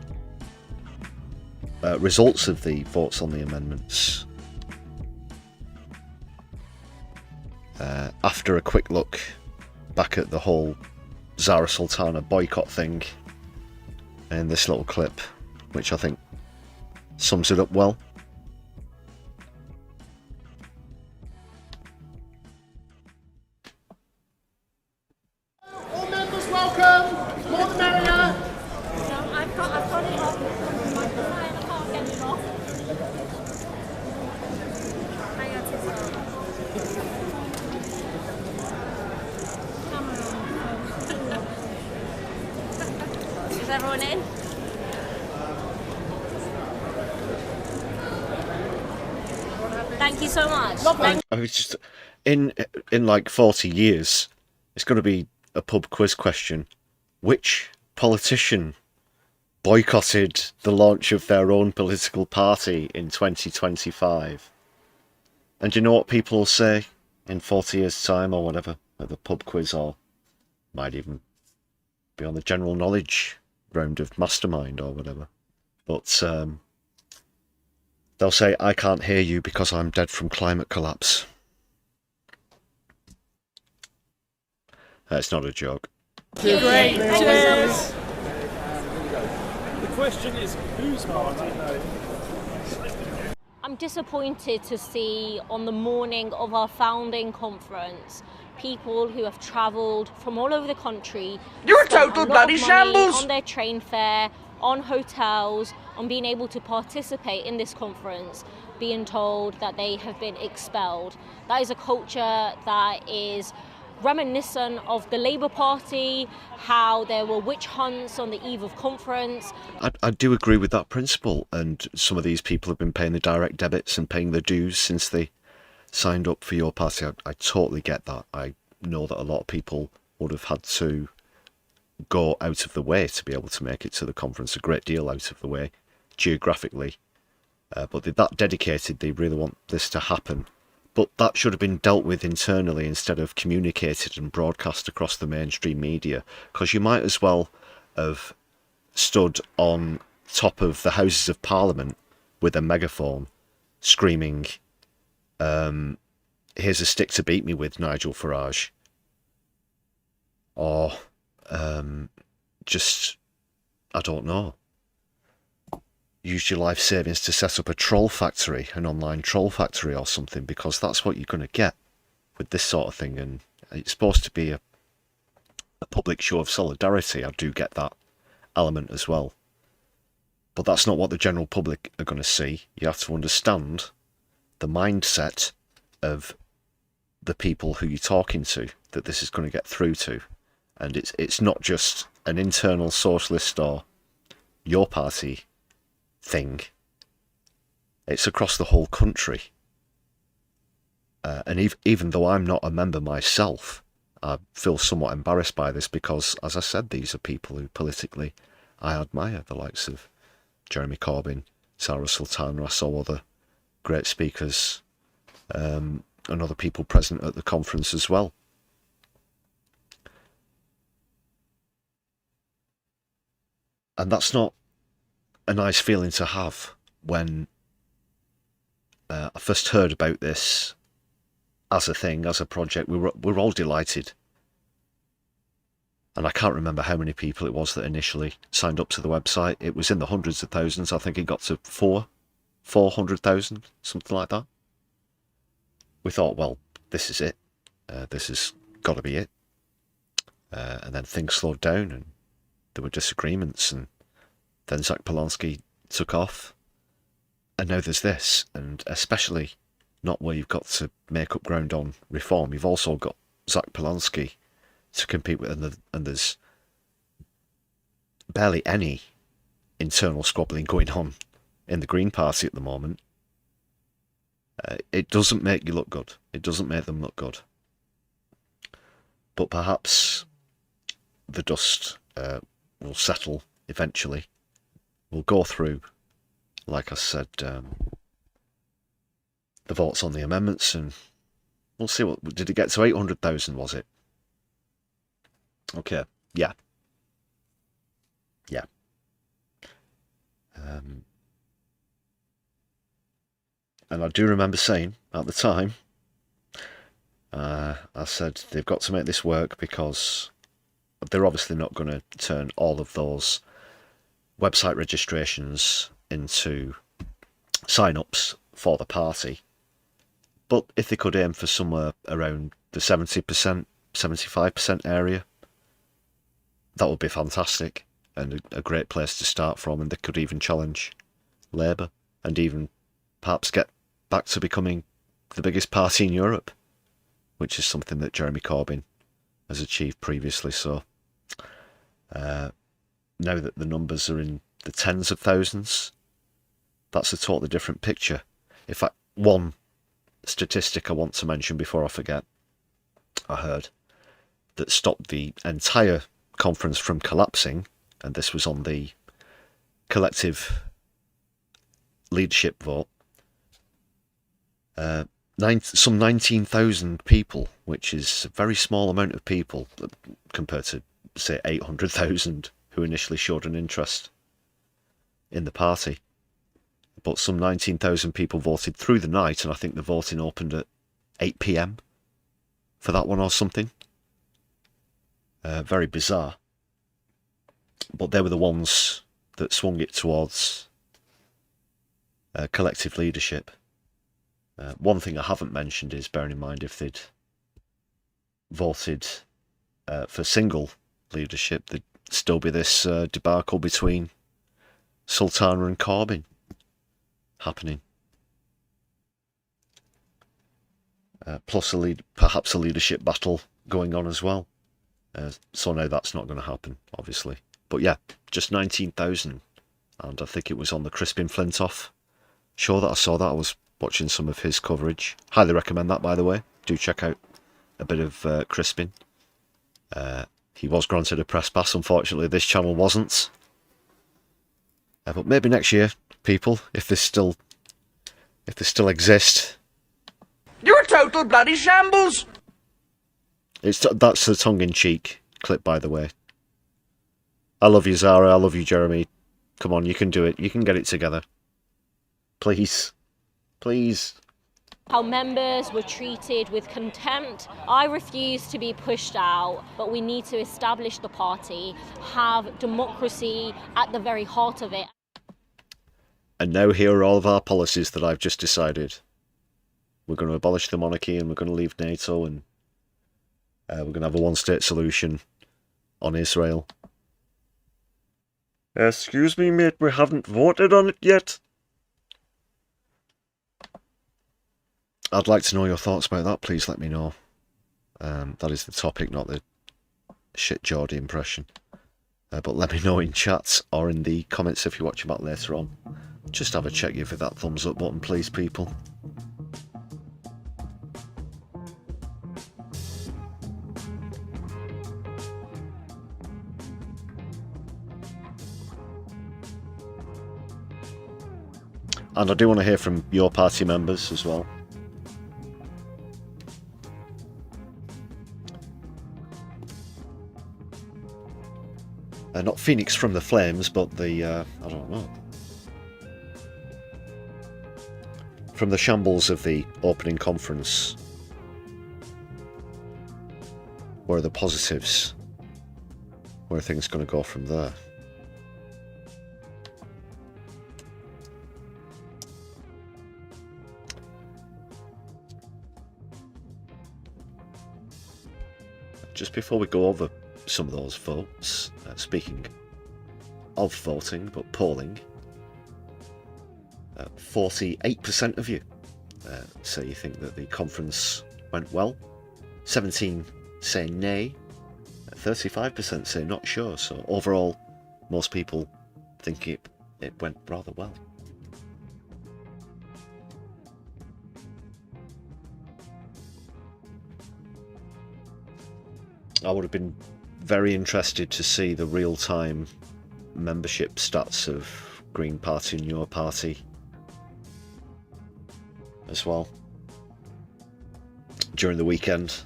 results of the votes on the amendments. After a quick look back at the whole Zara Sultana boycott thing in this little clip, which I think sums it up well.
All members welcome, more the merrier. No, I've got it off. I can't get it off. Hang on, is everyone in? Thank you so much.
I mean, it's just in like 40 years, it's going to be a pub quiz question. Which politician boycotted the launch of their own political party in 2025? And you know what people will say in 40 years' time or whatever at the pub quiz, or might even be on the general knowledge round of Mastermind or whatever. But they'll say, I can't hear you because I'm dead from climate collapse. That's not a joke.
Great, cheers.
The question is, whose party?
I'm disappointed to see on the morning of our founding conference people who have travelled from all over the country.
You're a total bloody shambles!
On their train fare, on hotels, on being able to participate in this conference, being told that they have been expelled. That is a culture that is reminiscent of the Labour Party, how there were witch hunts on the eve of conference.
I do agree with that principle, and some of these people have been paying the direct debits and paying the dues since they signed up for your party. I totally get that. I know that a lot of people would have had to go out of the way to be able to make it to the conference, a great deal out of the way, geographically. But they're that dedicated, they really want this to happen. But that should have been dealt with internally instead of communicated and broadcast across the mainstream media, because you might as well have stood on top of the Houses of Parliament with a megaphone screaming, here's a stick to beat me with, Nigel Farage. Or just, I don't know, use your life savings to set up a troll factory, an online troll factory or something, because that's what you're going to get with this sort of thing. And it's supposed to be a public show of solidarity. I do get that element as well. But that's not what the general public are going to see. You have to understand the mindset of the people who you're talking to, that this is going to get through to. And it's not just an internal socialist or your party thing. It's across the whole country. And even though I'm not a member myself, I feel somewhat embarrassed by this because, as I said, these are people who politically I admire, the likes of Jeremy Corbyn, Sarah Sultana. I saw other great speakers and other people present at the conference as well. And that's not a nice feeling to have when I first heard about this as a thing, as a project. We were all delighted. And I can't remember how many people it was that initially signed up to the website. It was in the hundreds of thousands. I think it got to 400,000, something like that. We thought, well, this is it. This has got to be it. And then things slowed down and there were disagreements, and then Zach Polanski took off. And now there's this, and especially not where you've got to make up ground on reform. You've also got Zach Polanski to compete with, and there's barely any internal squabbling going on in the Green Party at the moment. It doesn't make you look good. It doesn't make them look good. But perhaps the dust will settle eventually. We'll go through, like I said, the votes on the amendments, and we'll see what... Did it get to 800,000, was it? Okay, yeah. Yeah. And I do remember saying at the time, I said they've got to make this work because they're obviously not going to turn all of those website registrations into sign-ups for the party. But if they could aim for somewhere around the 70%, 75% area, that would be fantastic and a great place to start from. And they could even challenge Labour and even perhaps get back to becoming the biggest party in Europe, which is something that Jeremy Corbyn has achieved previously. So now that the numbers are in the tens of thousands, that's a totally different picture. In fact, one statistic I want to mention before I forget, I heard, that stopped the entire conference from collapsing, and this was on the collective leadership vote. Some 19,000 people, which is a very small amount of people compared to, say, 800,000 who initially showed an interest in the party. But some 19,000 people voted through the night, and I think the voting opened at 8 p.m. for that one or something. Very bizarre. But they were the ones that swung it towards collective leadership. One thing I haven't mentioned is, bearing in mind, if they'd voted for single leadership, there'd still be this debacle between Sultana and Corbyn happening. Plus perhaps a leadership battle going on as well. So now that's not going to happen, obviously. But yeah, just 19,000. And I think it was on the Crispin Flintoff show that I saw that. I was watching some of his coverage. Highly recommend that, by the way. Do check out a bit of Crispin. He was granted a press pass. Unfortunately, this channel wasn't. But maybe next year, people, if they still exist.
You're a total bloody shambles!
That's a tongue-in-cheek clip, by the way. I love you, Zara. I love you, Jeremy. Come on, you can do it. You can get it together. Please. Please.
How members were treated with contempt. I refuse to be pushed out, but we need to establish the party, have democracy at the very heart of it.
And now here are all of our policies that I've just decided. We're going to abolish the monarchy, and we're going to leave NATO, and we're going to have a one-state solution on Israel. Excuse me, mate, we haven't voted on it yet. I'd like to know your thoughts about that. Please let me know. That is the topic, not the shit Geordie impression. But let me know in chats or in the comments if you're watching back later on. Just have a check, give it that thumbs up button, please, people. And I do want to hear from your party members as well. Not Phoenix from the Flames, but the, I don't know. From the shambles of the opening conference. Where are the positives? Where are things going to go from there? Just before we go over some of those votes, speaking of voting, but polling, 48% of you say you think that the conference went well, 17 say nay, 35% say not sure, so overall most people think it went rather well. I would have been very interested to see the real-time membership stats of Green Party and your party as well during the weekend,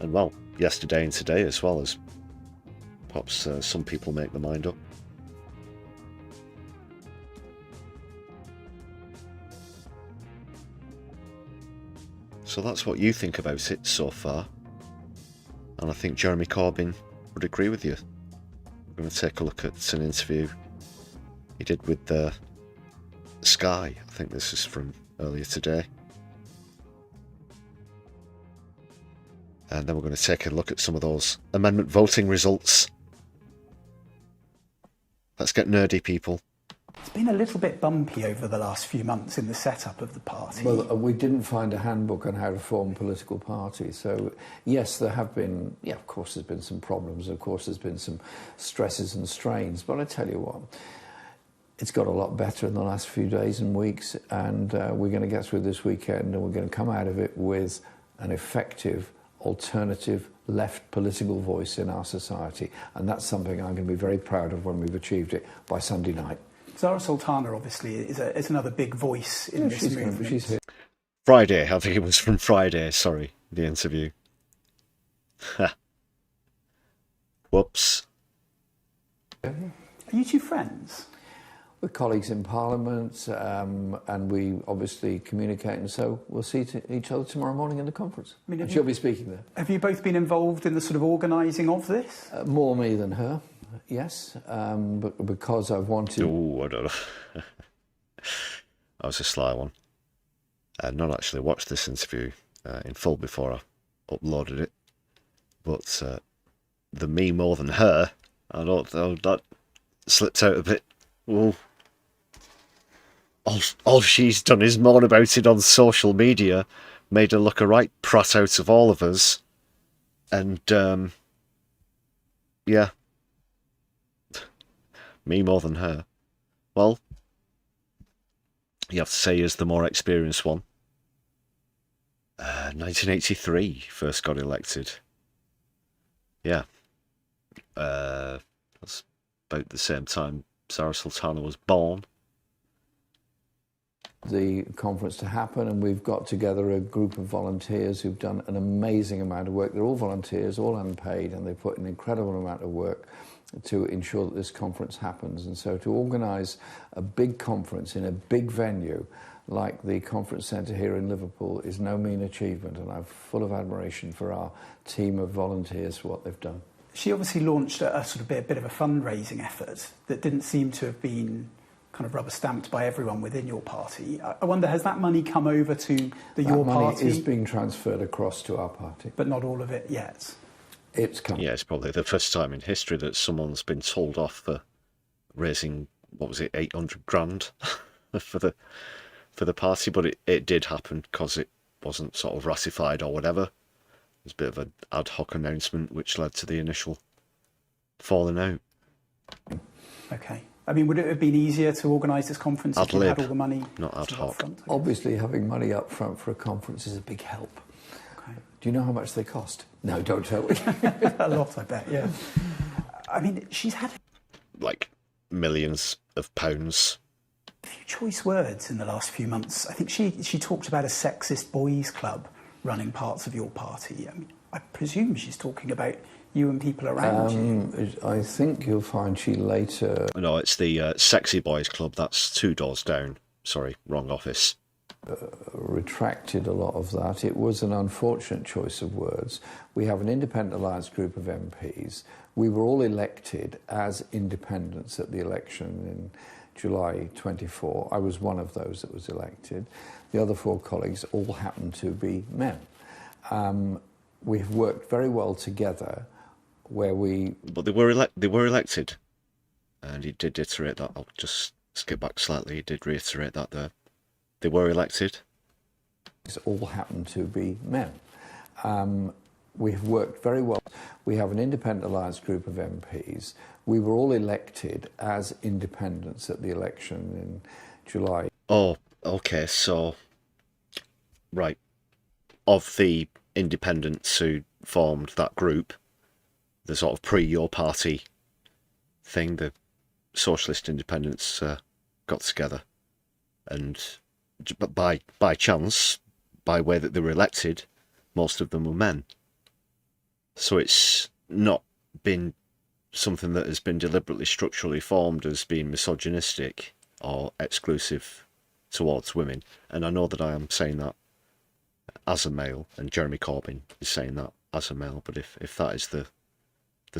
and well, yesterday and today as well, as perhaps some people make their mind up. So that's what you think about it so far. And I think Jeremy Corbyn would agree with you. We're going to take a look at an interview he did with Sky. I think this is from earlier today. And then we're going to take a look at some of those amendment voting results. Let's get nerdy, people.
It's been a little bit bumpy over the last few months in the setup of the party.
Well, we didn't find a handbook on how to form political parties. So, yes, there have been, of course there's been some problems. Of course there's been some stresses and strains. But I tell you what, it's got a lot better in the last few days and weeks. And we're going to get through this weekend and we're going to come out of it with an effective, alternative, left political voice in our society. And that's something I'm going to be very proud of when we've achieved it by Sunday night.
Zara Sultana, obviously, is another big voice in this movement.
She's here.
Friday, I think it was from Friday, sorry, the interview. Whoops.
Are you two friends?
We're colleagues in Parliament, and we obviously communicate, and so we'll see each other tomorrow morning in the conference. I mean, and she'll be speaking there.
Have you both been involved in the sort of organising of this?
More me than her. Yes, but because I've wanted...
Oh, I don't know. That was a sly one. I'd not actually watched this interview in full before I uploaded it. But the me more than her, I don't know, that slipped out a bit. Ooh. All she's done is moan about it on social media, made her look a right prat out of all of us. And, yeah. Me more than her. Well, you have to say he's the more experienced one. 1983 first got elected. Yeah. That's about the same time Zara Sultana was born.
The conference to happen, and we've got together a group of volunteers who've done an amazing amount of work. They're all volunteers, all unpaid, and they put an incredible amount of work
to ensure that this conference happens. And so to organise a big conference in a big venue like the conference centre here in Liverpool is no mean achievement, and I'm full of admiration for our team of volunteers for what they've done.
She obviously launched a sort of bit of a fundraising effort that didn't seem to have been kind of rubber stamped by everyone within your party. I wonder, has that money come over to your party?
That money is being transferred across to our party.
But not all of it yet?
It's coming.
Yeah, it's probably the first time in history that someone's been told off for raising, what was it, 800 grand for the party, but it did happen because it wasn't sort of ratified or whatever. It was a bit of an ad hoc announcement which led to the initial falling out.
Okay. I mean, would it have been easier to organise this conference if you had all the money?
Not ad hoc.
Obviously, having money up front for a conference is a big help.
Okay.
Do you know how much they cost? No, don't tell me.
A lot, I bet, yeah. I mean, she's had
like millions of pounds.
A few choice words in the last few months. I think she talked about a sexist boys' club running parts of your party. I mean, I presume she's talking about you and people around you.
I think you'll find she later...
No, it's the Sexy Boys Club. That's 2 doors down. Sorry, wrong office.
Retracted a lot of that. It was an unfortunate choice of words. We have an independent alliance group of MPs. We were all elected as independents at the election in July 24. I was one of those that was elected. The other 4 colleagues all happened to be men. We have worked very well together where we...
But they were elected. And he did iterate that. I'll just skip back slightly. He did reiterate that there. They were elected.
It's all happened to be men. We have worked very well. We have an independent alliance group of MPs. We were all elected as independents at the election in July.
Oh, okay, so... Right. Of the independents who formed that group, the sort of pre-your party thing, the Socialist Independents got together. And by chance, by way that they were elected, most of them were men. So it's not been something that has been deliberately structurally formed as being misogynistic or exclusive towards women. And I know that I am saying that as a male, and Jeremy Corbyn is saying that as a male, but if that is the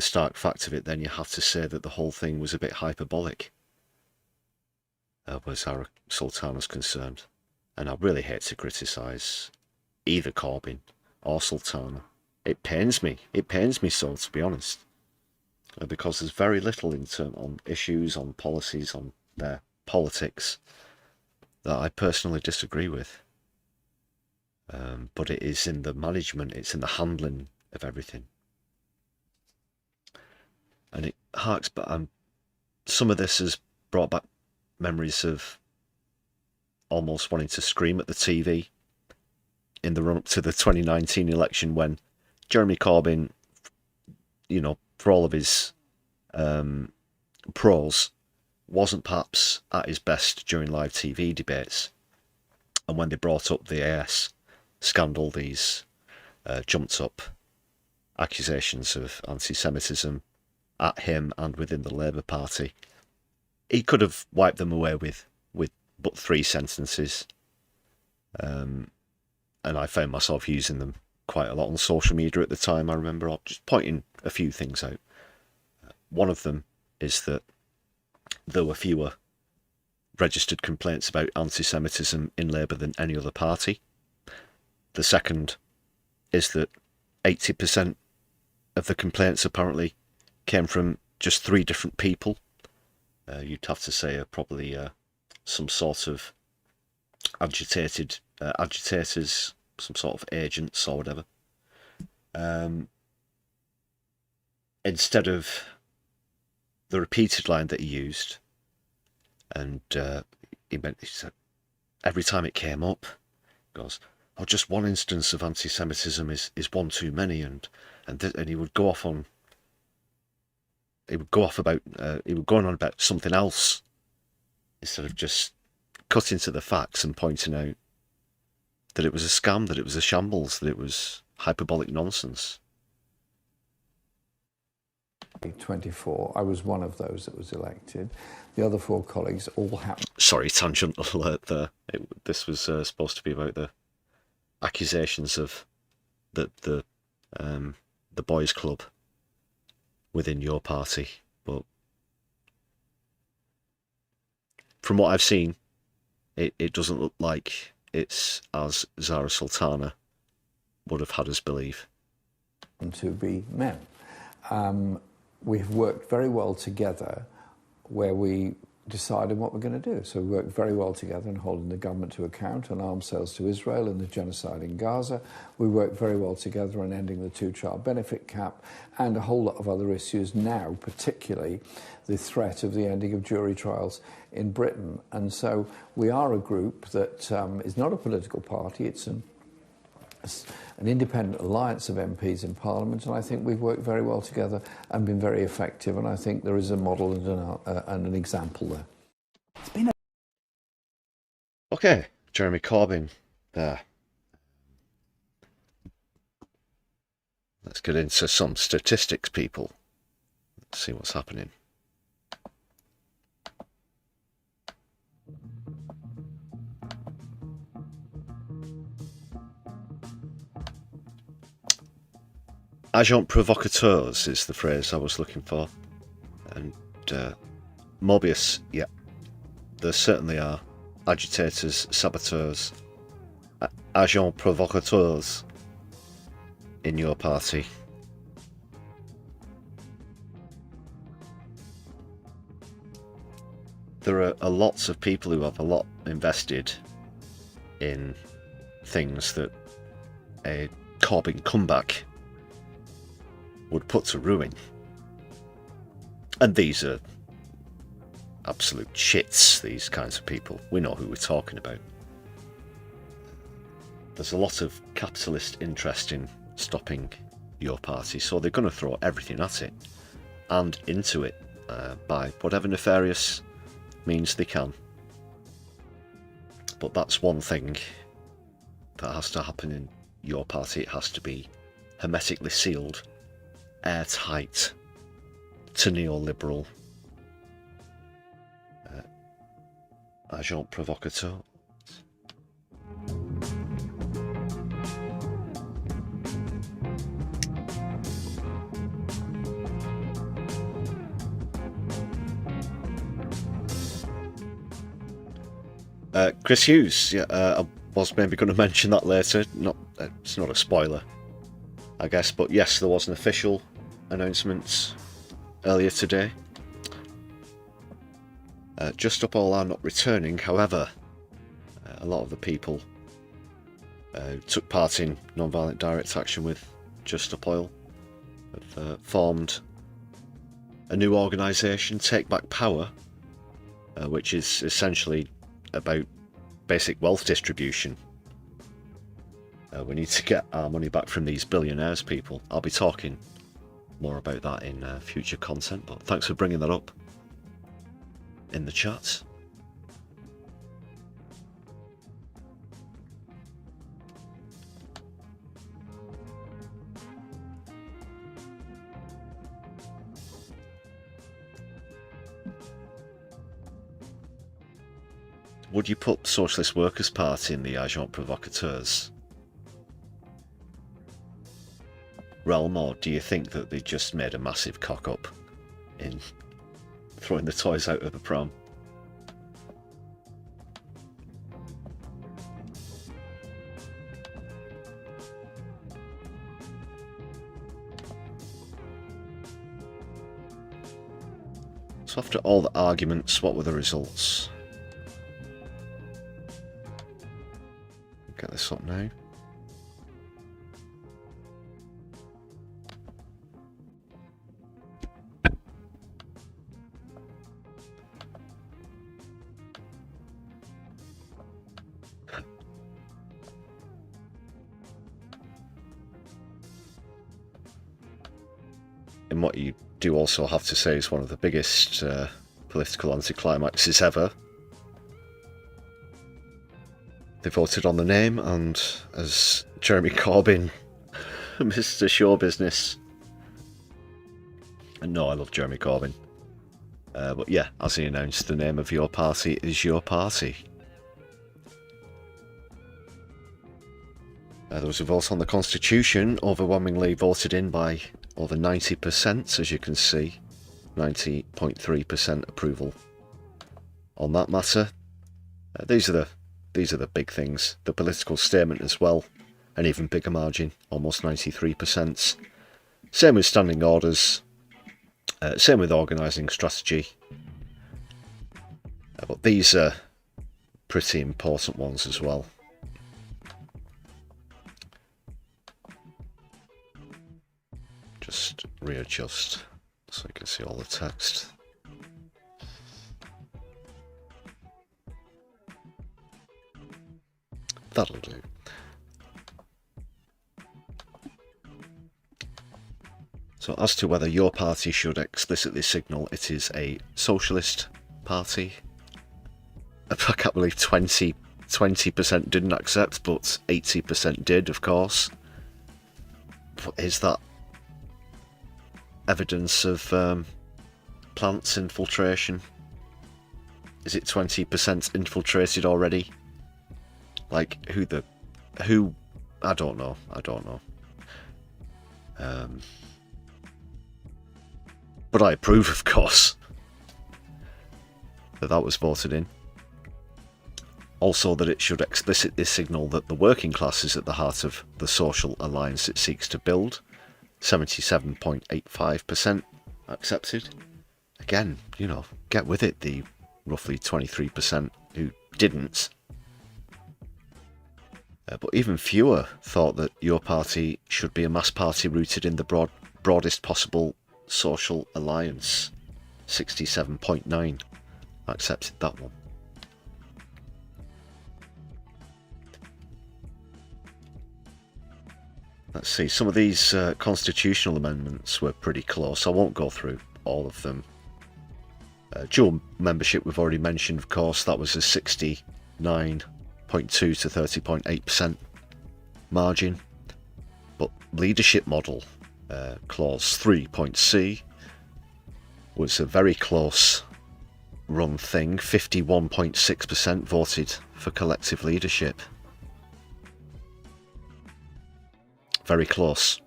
stark fact of it, then you have to say that the whole thing was a bit hyperbolic, as our Sultana's concerned. And I really hate to criticise either Corbyn or Sultana. It pains me so, to be honest, because there's very little on issues, on policies, on their politics that I personally disagree with. But it is in the management, it's in the handling of everything. And it harks back, some of this has brought back memories of almost wanting to scream at the TV in the run-up to the 2019 election when Jeremy Corbyn, you know, for all of his pros, wasn't perhaps at his best during live TV debates. And when they brought up the AS scandal, these jumped up accusations of anti-Semitism at him and within the Labour Party, he could have wiped them away with but 3 sentences. And I found myself using them quite a lot on social media at the time. I remember just pointing a few things out. One of them is that there were fewer registered complaints about anti-Semitism in Labour than any other party. The second is that 80% of the complaints apparently came from just 3 different people. You'd have to say probably some sort of agitators, some sort of agents or whatever. Instead of the repeated line that he used, and he said every time it came up, he goes, "Oh, just one instance of anti-Semitism is one too many," and he would go off on. He would go on about something else instead of just cutting to the facts and pointing out that it was a scam, that it was a shambles, that it was hyperbolic nonsense.
24. I was one of those that was elected. The other 4 colleagues all happened.
Sorry, tangent alert there. This was supposed to be about the accusations of the boys' club within your party, but from what I've seen, it doesn't look like it's as Zara Sultana would have had us believe.
To be men. We have worked very well together where we decided what we're going to do. So we worked very well together in holding the government to account on arms sales to Israel and the genocide in Gaza. We worked very well together on ending the 2-child benefit cap and a whole lot of other issues now, particularly the threat of the ending of jury trials in Britain. And so we are a group that is not a political party, it's an independent alliance of MPs in Parliament, and I think we've worked very well together and been very effective, and I think there is a model and an example there.
It's been
Okay, Jeremy Corbyn there. Let's get into some statistics, people. Let's see what's happening. Agent provocateurs is the phrase I was looking for. And Mobius, yeah, there certainly are agitators, saboteurs, agent provocateurs in your party. There are lots of people who have a lot invested in things that a Corbyn comeback would put to ruin. And these are absolute shits, these kinds of people. We know who we're talking about. There's a lot of capitalist interest in stopping your party, so they're going to throw everything at it and into it by whatever nefarious means they can. But that's one thing that has to happen in your party. It has to be hermetically sealed, airtight to neoliberal agent provocateur. Chris Hughes, yeah, I was maybe going to mention that later. It's not a spoiler, I guess, but yes, there was an official announcement earlier today. Just Up All are not returning. However, a lot of the people who took part in non-violent direct action with Just Up Oil have formed a new organisation, Take Back Power, which is essentially about basic wealth distribution. We need to get our money back from these billionaires, people. I'll be talking more about that in future content, but thanks for bringing that up in the chat. Would you put Socialist Workers' Party in the agent provocateurs realm, or do you think that they just made a massive cock up in throwing the toys out of the pram? So after all the arguments, what were the results? Get this up now. In what you do also have to say is one of the biggest political anticlimaxes ever. They voted on the name, and as Jeremy Corbyn, Mr. Show Business, And no, I love Jeremy Corbyn. But yeah, as he announced, the name of your party is your party. There was a vote on the Constitution, overwhelmingly voted in by over 90%, as you can see. 90.3% approval on that matter. These are the big things. The political statement as well, an even bigger margin, almost 93%. Same with standing orders. Same with organising strategy. But these are pretty important ones as well. Just readjust so you can see all the text. That'll do. So as to whether your party should explicitly signal it is a socialist party, I can't believe 20% didn't accept, but 80% did, of course. But is that evidence of plants infiltration? Is it 20% infiltrated already? Like, who, I don't know. But I approve, of course, that was voted in. Also, that it should explicitly signal that the working class is at the heart of the social alliance it seeks to build. 77.85% accepted. Again, you know, get with it, the roughly 23% who didn't. But even fewer thought that your party should be a mass party rooted in the broadest possible social alliance. 67.9% accepted that one. Let's see, some of these constitutional amendments were pretty close. I won't go through all of them. Dual membership we've already mentioned, of course. That was a 69.2 to 30.8% margin. But leadership model, clause 3.c, was a very close run thing. 51.6% voted for collective leadership. Very close.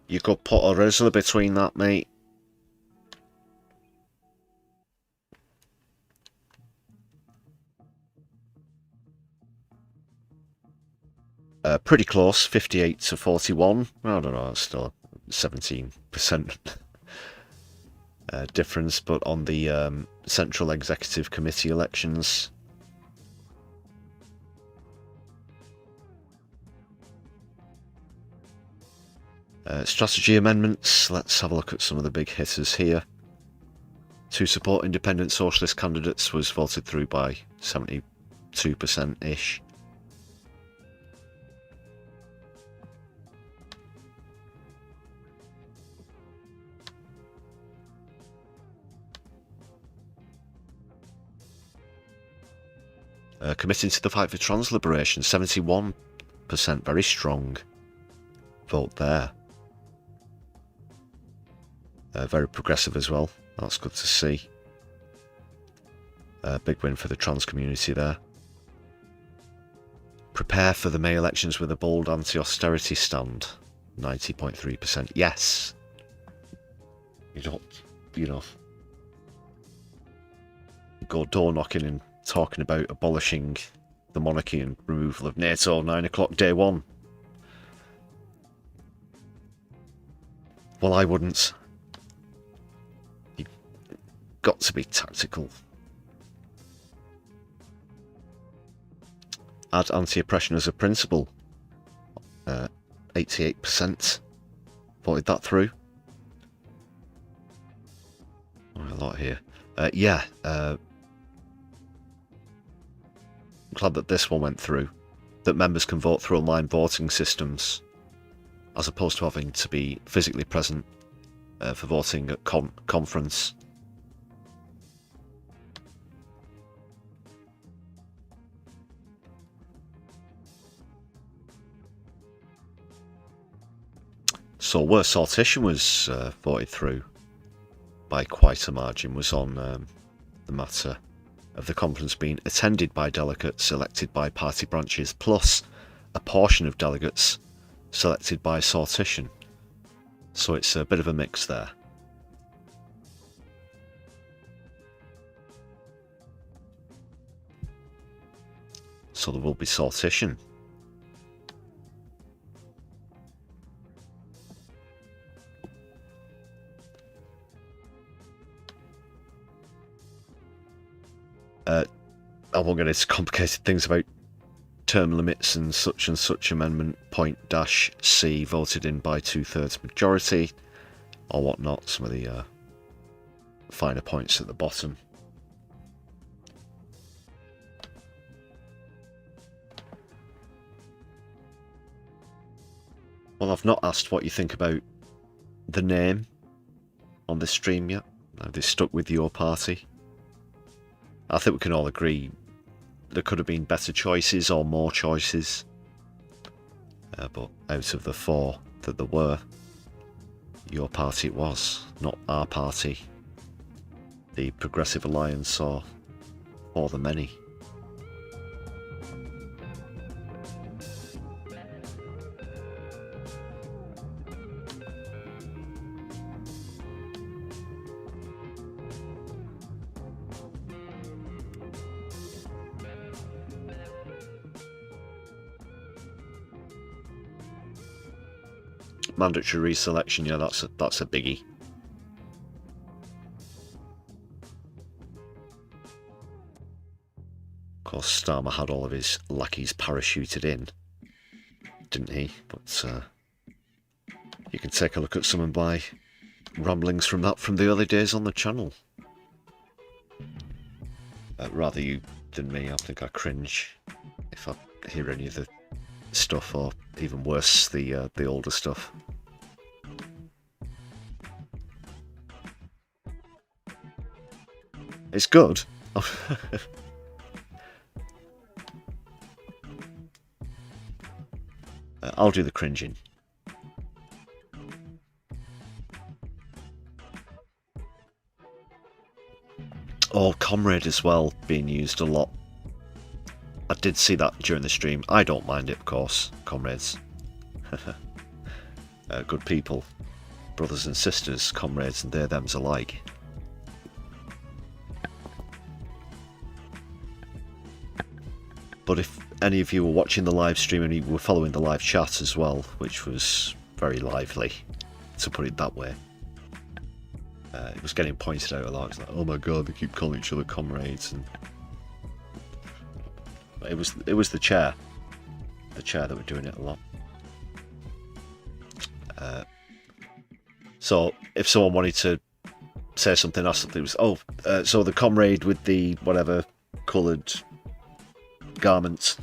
You could put a Rizzler between that, mate. Pretty close, 58 to 41. I don't know, it's still 17% difference, but on the Central Executive Committee elections, strategy amendments, let's have a look at some of the big hitters here. To support independent socialist candidates was voted through by 72%-ish. Committing to the fight for trans liberation, 71%, very strong vote there. Very progressive as well, that's good to see. Big win for the trans community there. Prepare for the May elections with a bold anti-austerity stand, 90.3%. Yes. You don't, you know, go door knocking and talking about abolishing the monarchy and removal of NATO 9 o'clock day one. Well, I wouldn't. You've got to be tactical. Add anti-oppression as a principle. 88% voted that through. Oh, a lot here. Yeah. I'm glad that this one went through. That members can vote through online voting systems, as opposed to having to be physically present for voting at conference. So where sortition was voted through by quite a margin was on the matter of the conference being attended by delegates elected by party branches, plus a portion of delegates selected by sortition. So it's a bit of a mix there. So there will be sortition. I won't get into complicated things about term limits and such amendment point dash C voted in by 2/3 majority or whatnot, some of the finer points at the bottom. Well, I've not asked what you think about the name on this stream yet. Have they stuck with your party? I think we can all agree there could have been better choices or more choices. But out of the 4 that there were, your party it was, not our party. The Progressive Alliance or the many. Mandatory reselection, yeah, that's a biggie. Of course, Starmer had all of his lackeys parachuted in, didn't he? But you can take a look at some of my ramblings from the early days on the channel. Rather you than me. I think I cringe if I hear any of the stuff, or even worse, the older stuff. It's good. I'll do the cringing. Oh, Comrade as well, being used a lot. I did see that during the stream. I don't mind it, of course, comrades. Good people. Brothers and sisters, comrades and their thems alike. But if any of you were watching the live stream and you were following the live chat as well, which was very lively, to put it that way, it was getting pointed out a lot. It's like, oh my god, they keep calling each other comrades, and it was the chair that were doing it a lot. So if someone wanted to say something else, it was, so the comrade with the whatever coloured garments.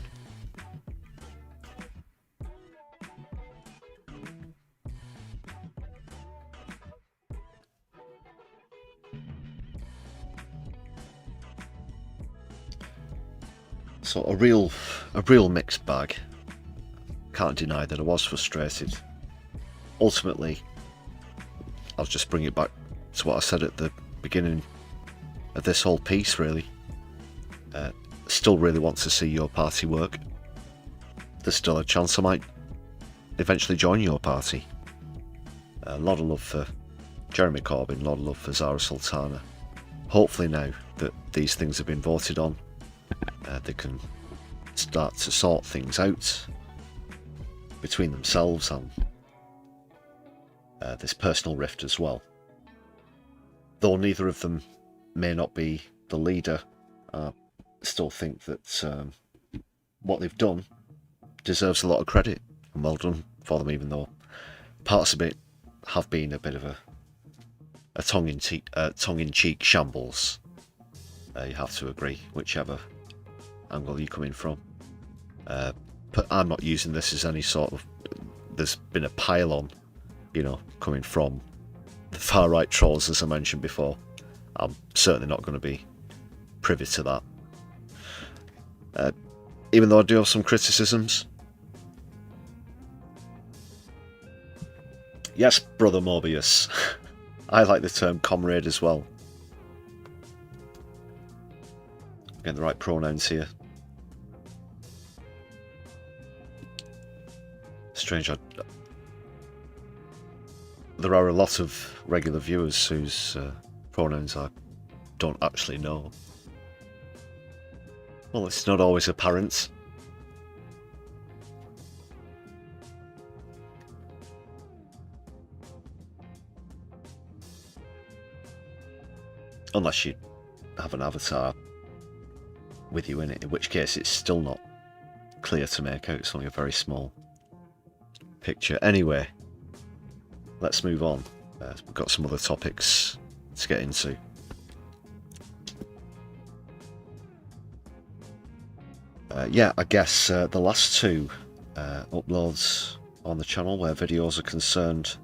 So a real mixed bag. Can't deny that I was frustrated. Ultimately, I'll just bring it back to what I said at the beginning of this whole piece, really. Still really want to see your party work. There's still a chance I might eventually join your party. A lot of love for Jeremy Corbyn, a lot of love for Zara Sultana. Hopefully now that these things have been voted on, they can start to sort things out between themselves and this personal rift as well. Though neither of them may not be the leader, I still think that what they've done deserves a lot of credit, and well done for them, even though parts of it have been a bit of a tongue-in-cheek shambles. You have to agree, whichever angle you come in from. But I'm not using this as any sort of... There's been a pile-on, coming from the far-right trolls, as I mentioned before. I'm certainly not going to be privy to that. Even though I do have some criticisms. Yes, Brother Morbius. I like the term comrade as well. Getting the right pronouns here. Strange. There are a lot of regular viewers whose pronouns I don't actually know. Well, it's not always apparent. Unless you have an avatar with you in it, in which case it's still not clear to make out. It's only a very small picture. Anyway, let's move on. We've got some other topics to get into. Yeah, I guess the last two uploads on the channel where videos are concerned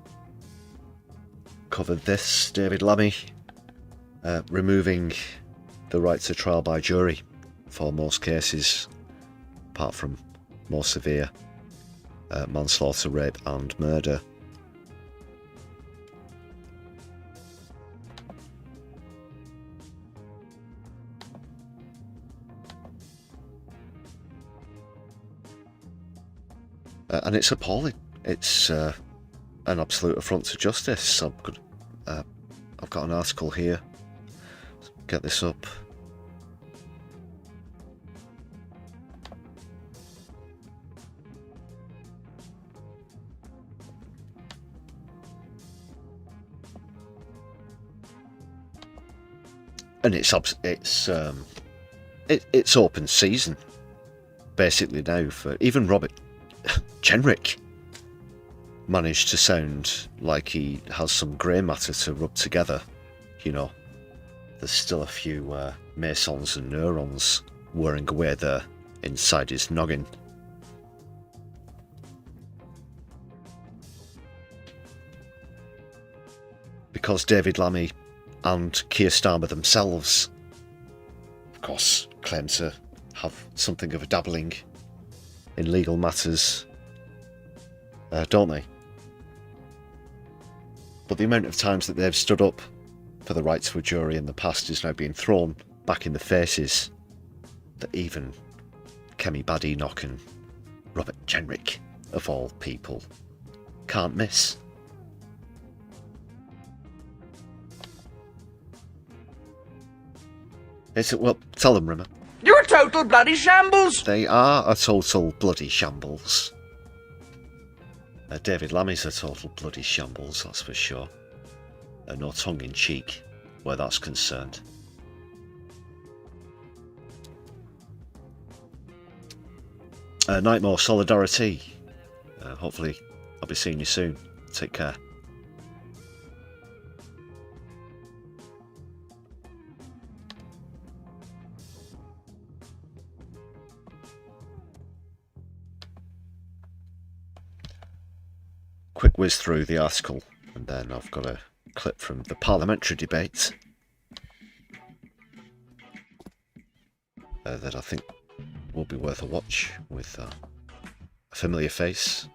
covered this. David Lammy removing the right to trial by jury for most cases, apart from more severe manslaughter, rape and murder. And it's appalling. It's an absolute affront to justice. I've got an article here. Get this up. And it's open season basically now for even Robert Jenrick managed to sound like he has some grey matter to rub together. You know, there's still a few mesons and neurons whirring away there inside his noggin. Because David Lammy and Keir Starmer themselves, of course, claim to have something of a dabbling in legal matters, don't they? But the amount of times that they've stood up for the right to a jury in the past is now being thrown back in the faces that even Kemi Badenoch and Robert Jenrick, of all people, can't miss. Well, tell them, Rimmer.
You're a total bloody shambles!
They are a total bloody shambles. David Lammy's a total bloody shambles, that's for sure. No tongue-in-cheek where that's concerned. Night more Solidari-Tea. Hopefully I'll be seeing you soon. Take care. Quick whiz through the article, and then I've got a clip from the parliamentary debate that I think will be worth a watch, with a familiar face.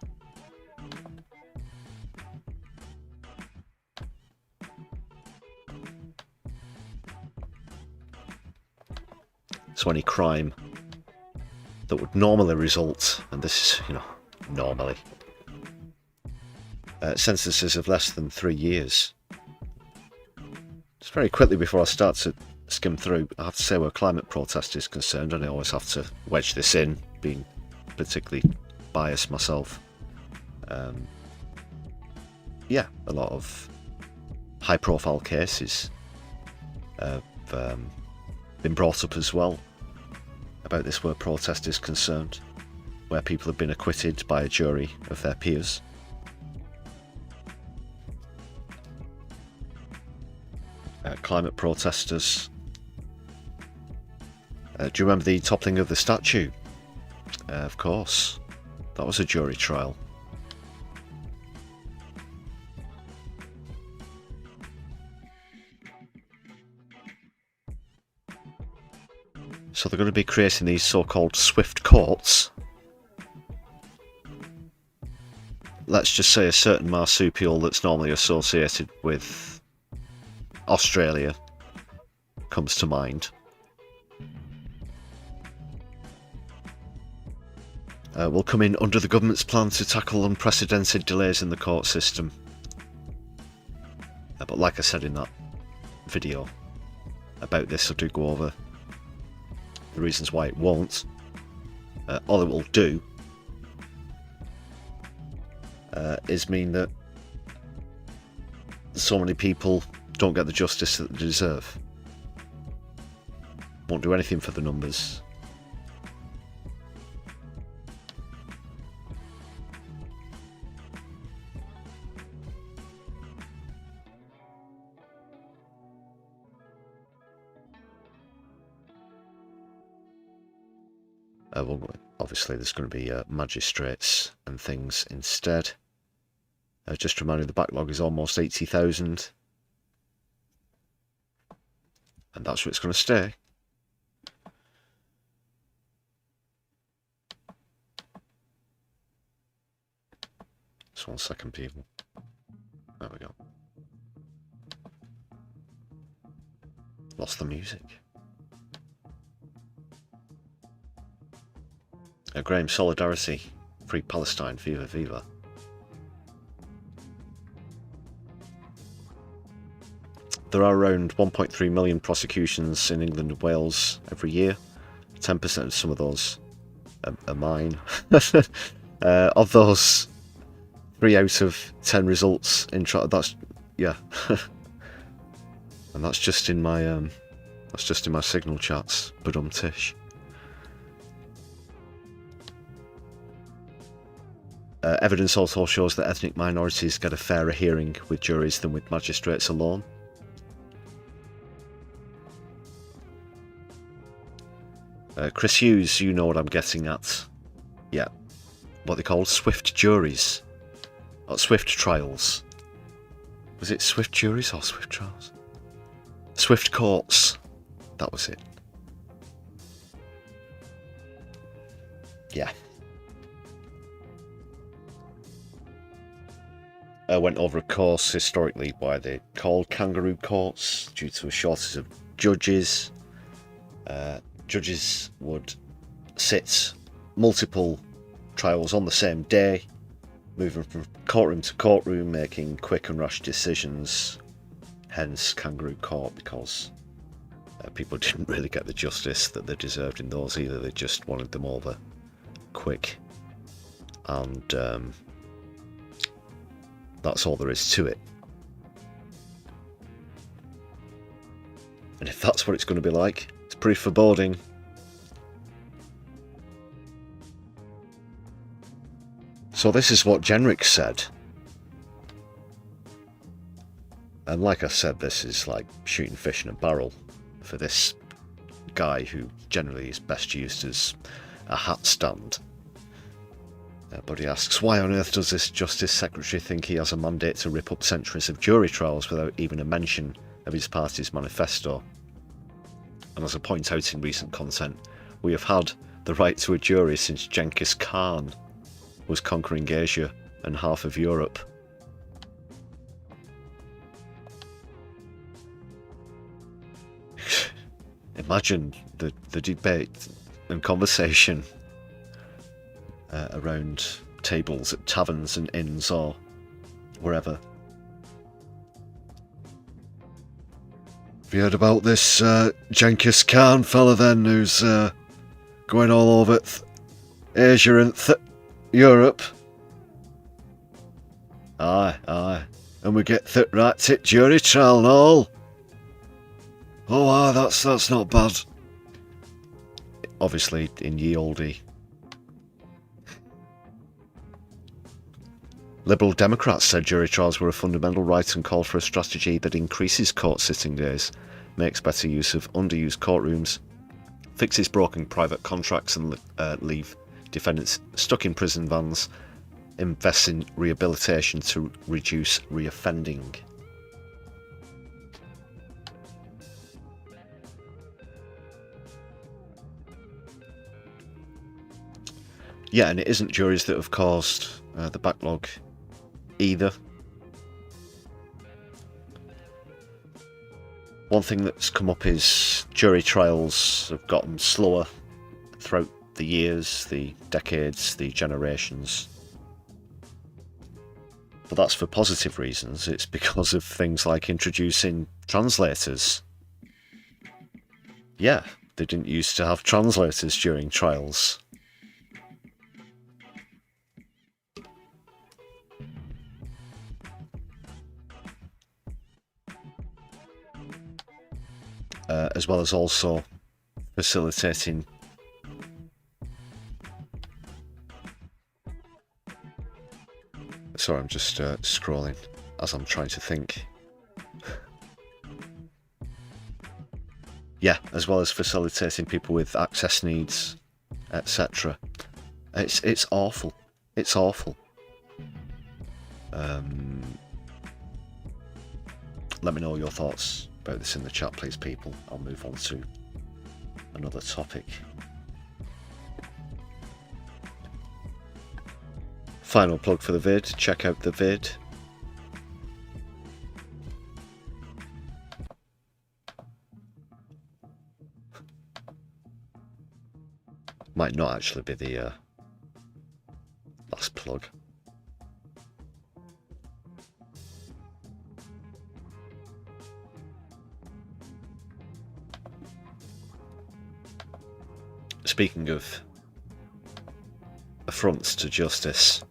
So any crime that would normally result, and this is, normally, sentences of less than 3 years. Just very quickly before I start to skim through, I have to say where climate protest is concerned, and I always have to wedge this in, being particularly biased myself. Yeah, a lot of high-profile cases have been brought up as well about this where protest is concerned, where people have been acquitted by a jury of their peers. Climate protesters. Do you remember the toppling of the statue? Of course, that was a jury trial. So they're going to be creating these so-called swift courts. let's just say a certain marsupial that's normally associated with Australia comes to mind. Will come in under the government's plan to tackle unprecedented delays in the court system. But like I said in that video about this, I do go over the reasons why it won't. All it will do is mean that so many people don't get the justice that they deserve. Won't do anything for the numbers. Well, obviously there's going to be magistrates and things instead. Just reminding the backlog is almost 80,000. And that's where it's going to stay. Just 1 second, people. There we go. Lost the music. Graham, Solidarity, Free Palestine, Viva Viva. There are around 1.3 million prosecutions in England and Wales every year. 10% of some of those are mine. Of those, 3 out of 10 results in trial. That's, yeah. And that's just in my Signal chats. Tish. Evidence also shows that ethnic minorities get a fairer hearing with juries than with magistrates alone. Chris Hughes, you know what I'm getting at. Yeah. What they call swift juries. Or swift trials. Was it swift juries or swift trials? Swift courts. That was it. Yeah. I went over a course historically why they called kangaroo courts due to a shortage of judges. Judges would sit multiple trials on the same day, moving from courtroom to courtroom, making quick and rash decisions. Hence kangaroo court, because people didn't really get the justice that they deserved in those either. They just wanted them over quick, and that's all there is to it. And if that's what it's going to be like, it's pretty foreboding. So this is what Jenrick said. And like I said, this is like shooting fish in a barrel for this guy who generally is best used as a hat stand. But he asks, why on earth does this Justice Secretary think he has a mandate to rip up centuries of jury trials without even a mention of his party's manifesto? And as I point out in recent content, we have had the right to a jury since Genghis Khan was conquering Asia and half of Europe. Imagine the debate and conversation around tables at taverns and inns or wherever. Have you heard about this Genghis Khan fella then, who's going all over Asia and Europe? Aye. And we get right tit jury trial and all. Oh, aye, that's not bad. Obviously, in ye olde. Liberal Democrats said jury trials were a fundamental right and called for a strategy that increases court sitting days, makes better use of underused courtrooms, fixes broken private contracts and leave defendants stuck in prison vans, invests in rehabilitation to reduce reoffending. Yeah, and it isn't juries that have caused the backlog either. One thing that's come up is jury trials have gotten slower throughout the years, the decades, the generations. But that's for positive reasons. It's because of things like introducing translators. Yeah, they didn't used to have translators during trials. As well as also facilitating sorry, I'm just scrolling as I'm trying to think. Yeah, as well as facilitating people with access needs, etc. It's awful. It's awful. Let me know your thoughts about this in the chat, please, people. I'll move on to another topic. Final plug for the vid. Check out the vid. Might not actually be the last plug. Speaking of affronts to justice,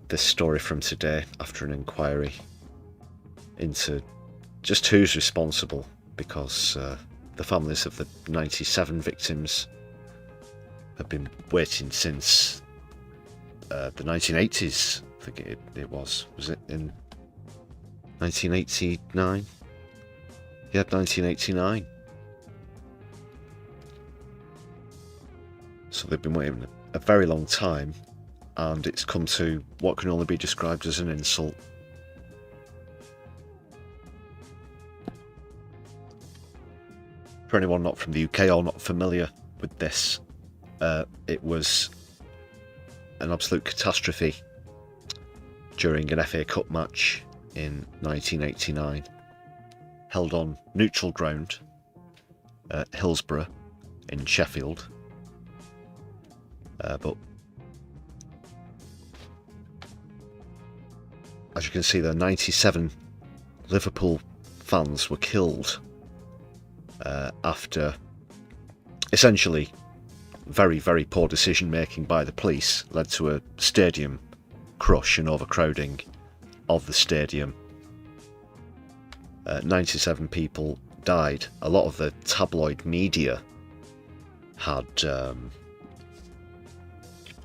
this story from today, after an inquiry into just who's responsible, because the families of the 97 victims have been waiting since the 1980s. I think it was it in 1989? Yeah, 1989. So they've been waiting a very long time, and it's come to what can only be described as an insult. For anyone not from the UK or not familiar with this, it was an absolute catastrophe during an FA Cup match in 1989, held on neutral ground at Hillsborough in Sheffield. But as you can see, the 97 Liverpool fans were killed after essentially very, very poor decision making by the police led to a stadium crush and overcrowding of the stadium. 97 people died. A lot of the tabloid media had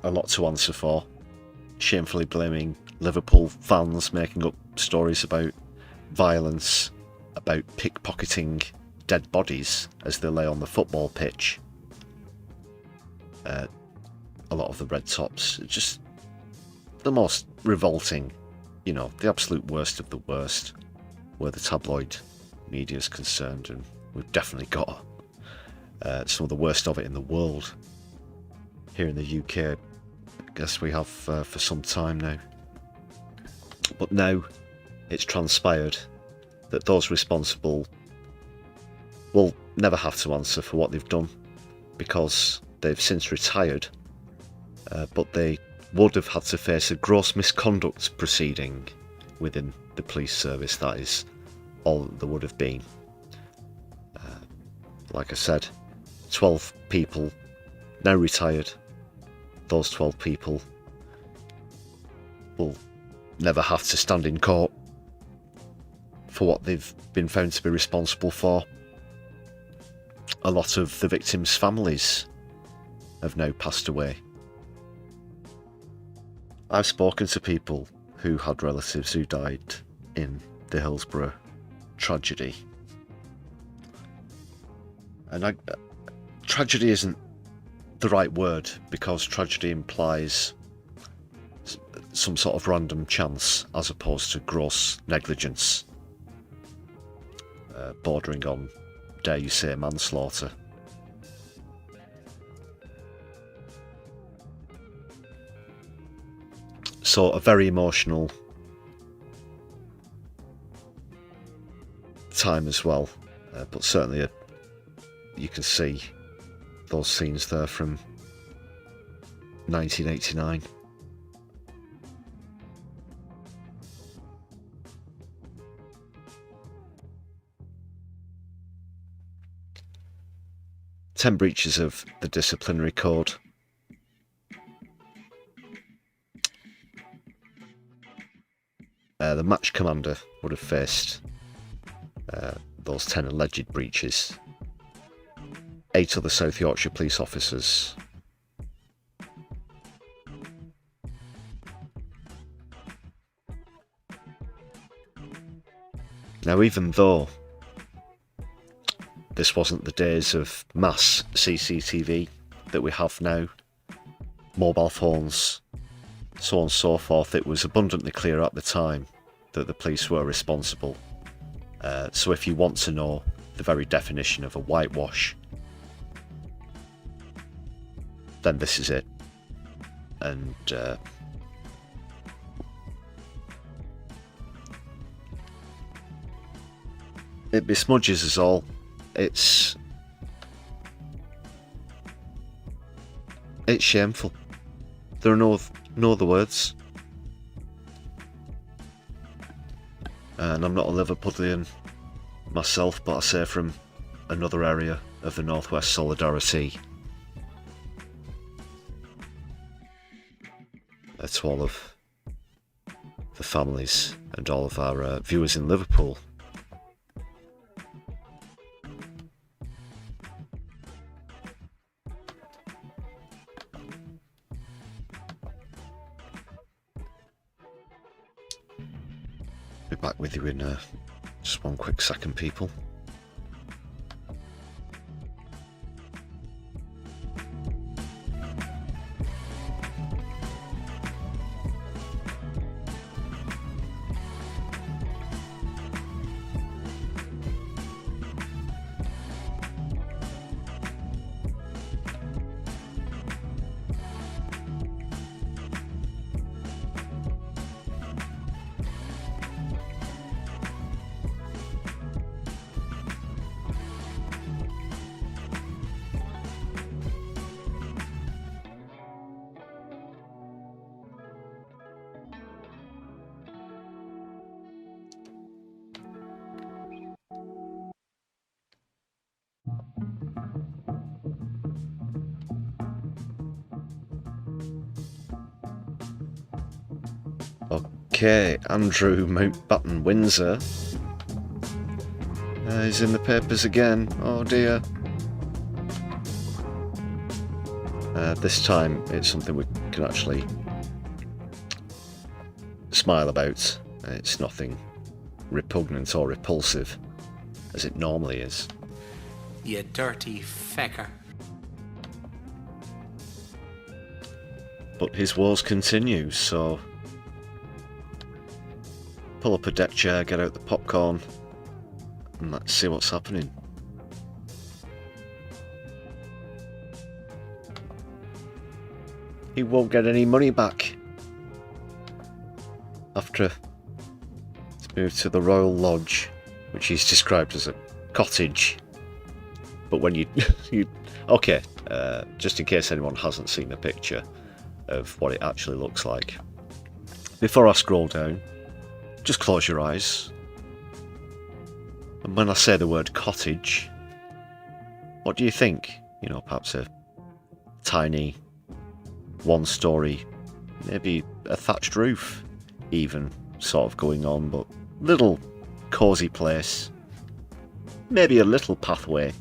a lot to answer for, shamefully blaming Liverpool fans, making up stories about violence, about pickpocketing dead bodies as they lay on the football pitch. A lot of the Red Tops, just the most revolting, you know, the absolute worst of the worst where the tabloid media is concerned, and we've definitely got some of the worst of it in the world. Here in the UK, I guess we have for some time now. But now it's transpired that those responsible will never have to answer for what they've done, because they've since retired, but they would have had to face a gross misconduct proceeding within the police service. That is all that there would have been. Like I said, 12 people now retired. Those 12 people will never have to stand in court for what they've been found to be responsible for. A lot of the victims' families have now passed away. I've spoken to people who had relatives who died in the Hillsborough tragedy. And tragedy isn't the right word, because tragedy implies some sort of random chance as opposed to gross negligence, bordering on, dare you say, manslaughter. So a very emotional time as well, but certainly you can see those scenes there from 1989. Ten breaches of the disciplinary code. The match commander would have faced those 10 alleged breaches. 8 other South Yorkshire police officers. Now, even though this wasn't the days of mass CCTV that we have now, mobile phones, so on and so forth, it was abundantly clear at the time that the police were responsible. So if you want to know the very definition of a whitewash, then this is it. And it besmudges us all. It's shameful. There are no other words. And I'm not a Liverpudlian myself, but I say from another area of the northwest Solidari-Tea. To all of the families and all of our viewers in Liverpool. Be back with you in just one quick second, people. Okay, Andrew Mountbatten Windsor is in the papers again. Oh dear. This time it's something we can actually smile about. It's nothing repugnant or repulsive as it normally is.
You dirty fecker.
But his woes continue, so pull up a deck chair, get out the popcorn, and let's see what's happening. He won't get any money back after he's moved to the Royal Lodge, which he's described as a cottage. But when you okay, just in case anyone hasn't seen the picture of what it actually looks like, before I scroll down, just close your eyes. And when I say the word cottage, what do you think? You know, perhaps a tiny one-storey, maybe a thatched roof even sort of going on, but little cosy place. Maybe a little pathway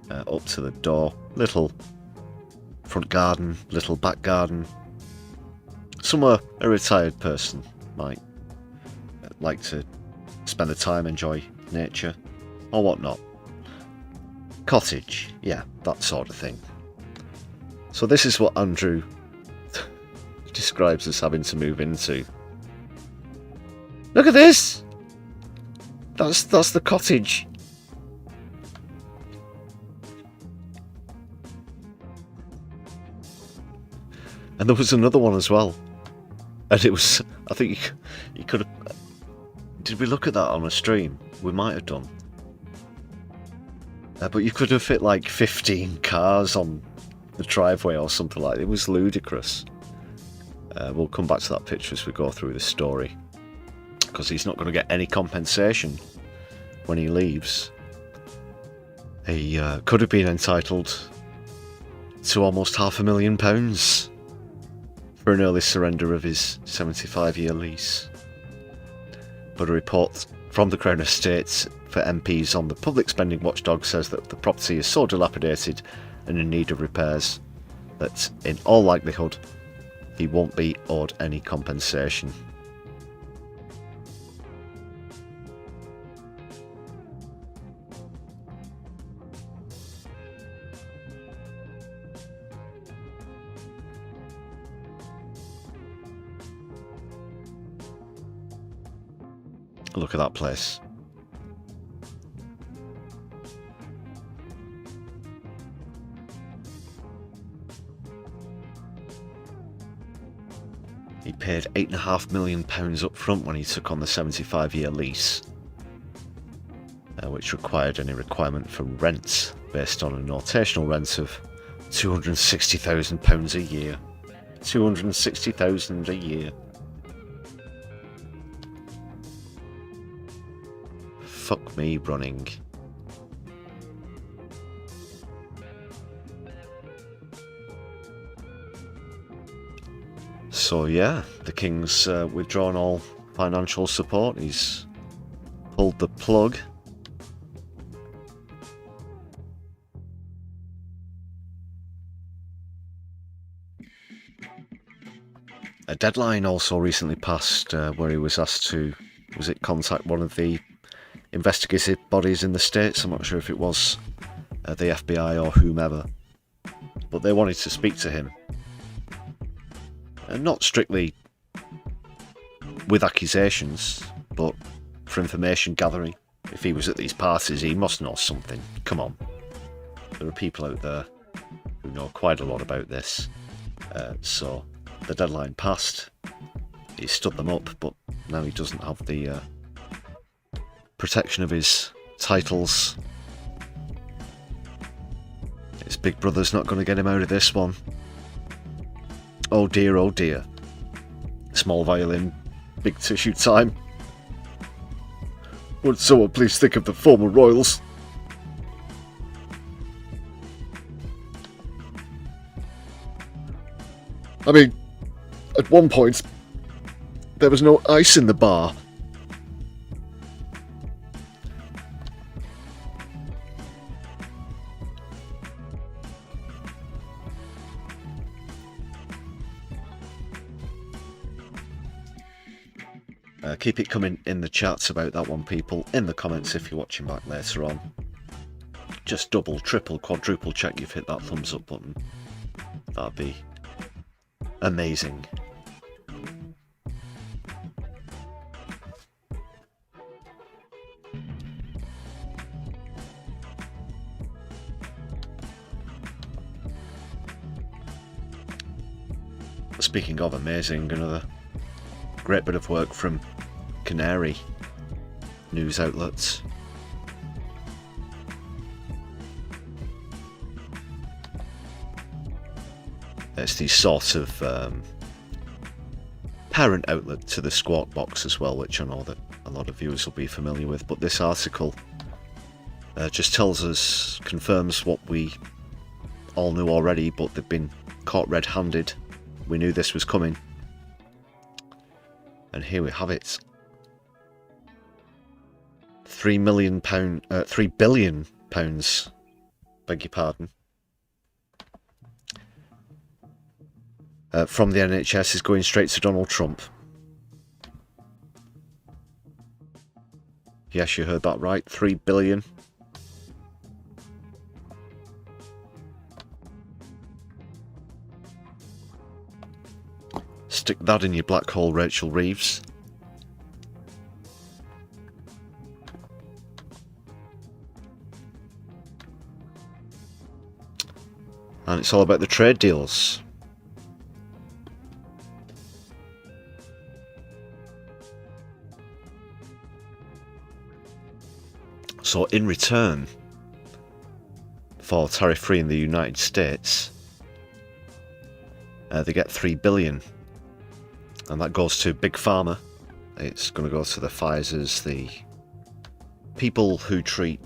up to the door, little front garden, little back garden. Somewhere a retired person might like to spend the time, enjoy nature, or whatnot. Cottage, yeah, that sort of thing. So this is what Andrew describes as having to move into. Look at this! That's the cottage. And there was another one as well. And it was, I think you could have, did we look at that on a stream? We might have done. But you could have fit like 15 cars on the driveway or something like that. It was ludicrous. We'll come back to that picture as we go through the story. Because he's not going to get any compensation when he leaves. He could have been entitled to almost £500,000 for an early surrender of his 75-year lease. But a report from the Crown Estate for MPs on the public spending watchdog says that the property is so dilapidated and in need of repairs that in all likelihood he won't be owed any compensation. Look at that place. He paid £8.5 million up front when he took on the 75-year lease, which required any requirement for rent based on a notational rent of £260,000 a year. £260,000 a year. Fuck me running. So yeah, the King's withdrawn all financial support. He's pulled the plug. A deadline also recently passed where he was asked to, was it contact one of the investigative bodies in the States? I'm not sure if it was the FBI or whomever, but they wanted to speak to him. Not strictly with accusations, but for information gathering. If he was at these parties, he must know something. Come on. There are people out there who know quite a lot about this. So the deadline passed. He stood them up, but now he doesn't have the protection of his titles. His big brother's not going to get him out of this one. Oh dear, oh dear. Small violin, big tissue time. Would someone please think of the former royals? I mean, at one point, there was no ice in the bar. Keep it coming in the chats about that one, people. In the comments if you're watching back later on. Just double, triple, quadruple check you've hit that thumbs up button. That'd be amazing. Speaking of amazing, another great bit of work from Canary news outlets. It's the sort of parent outlet to the Squawk Box as well, which I know that a lot of viewers will be familiar with. But this article just tells us, confirms what we all knew already, but they've been caught red-handed. We knew this was coming. And here we have it. £3 billion, beg your pardon, from the NHS is going straight to Donald Trump. Yes, you heard that right, 3 billion. Stick that in your black hole, Rachel Reeves. And it's all about the trade deals. So in return for tariff-free in the United States, they get $3 billion, and that goes to Big Pharma. It's going to go to the Pfizers, the people who treat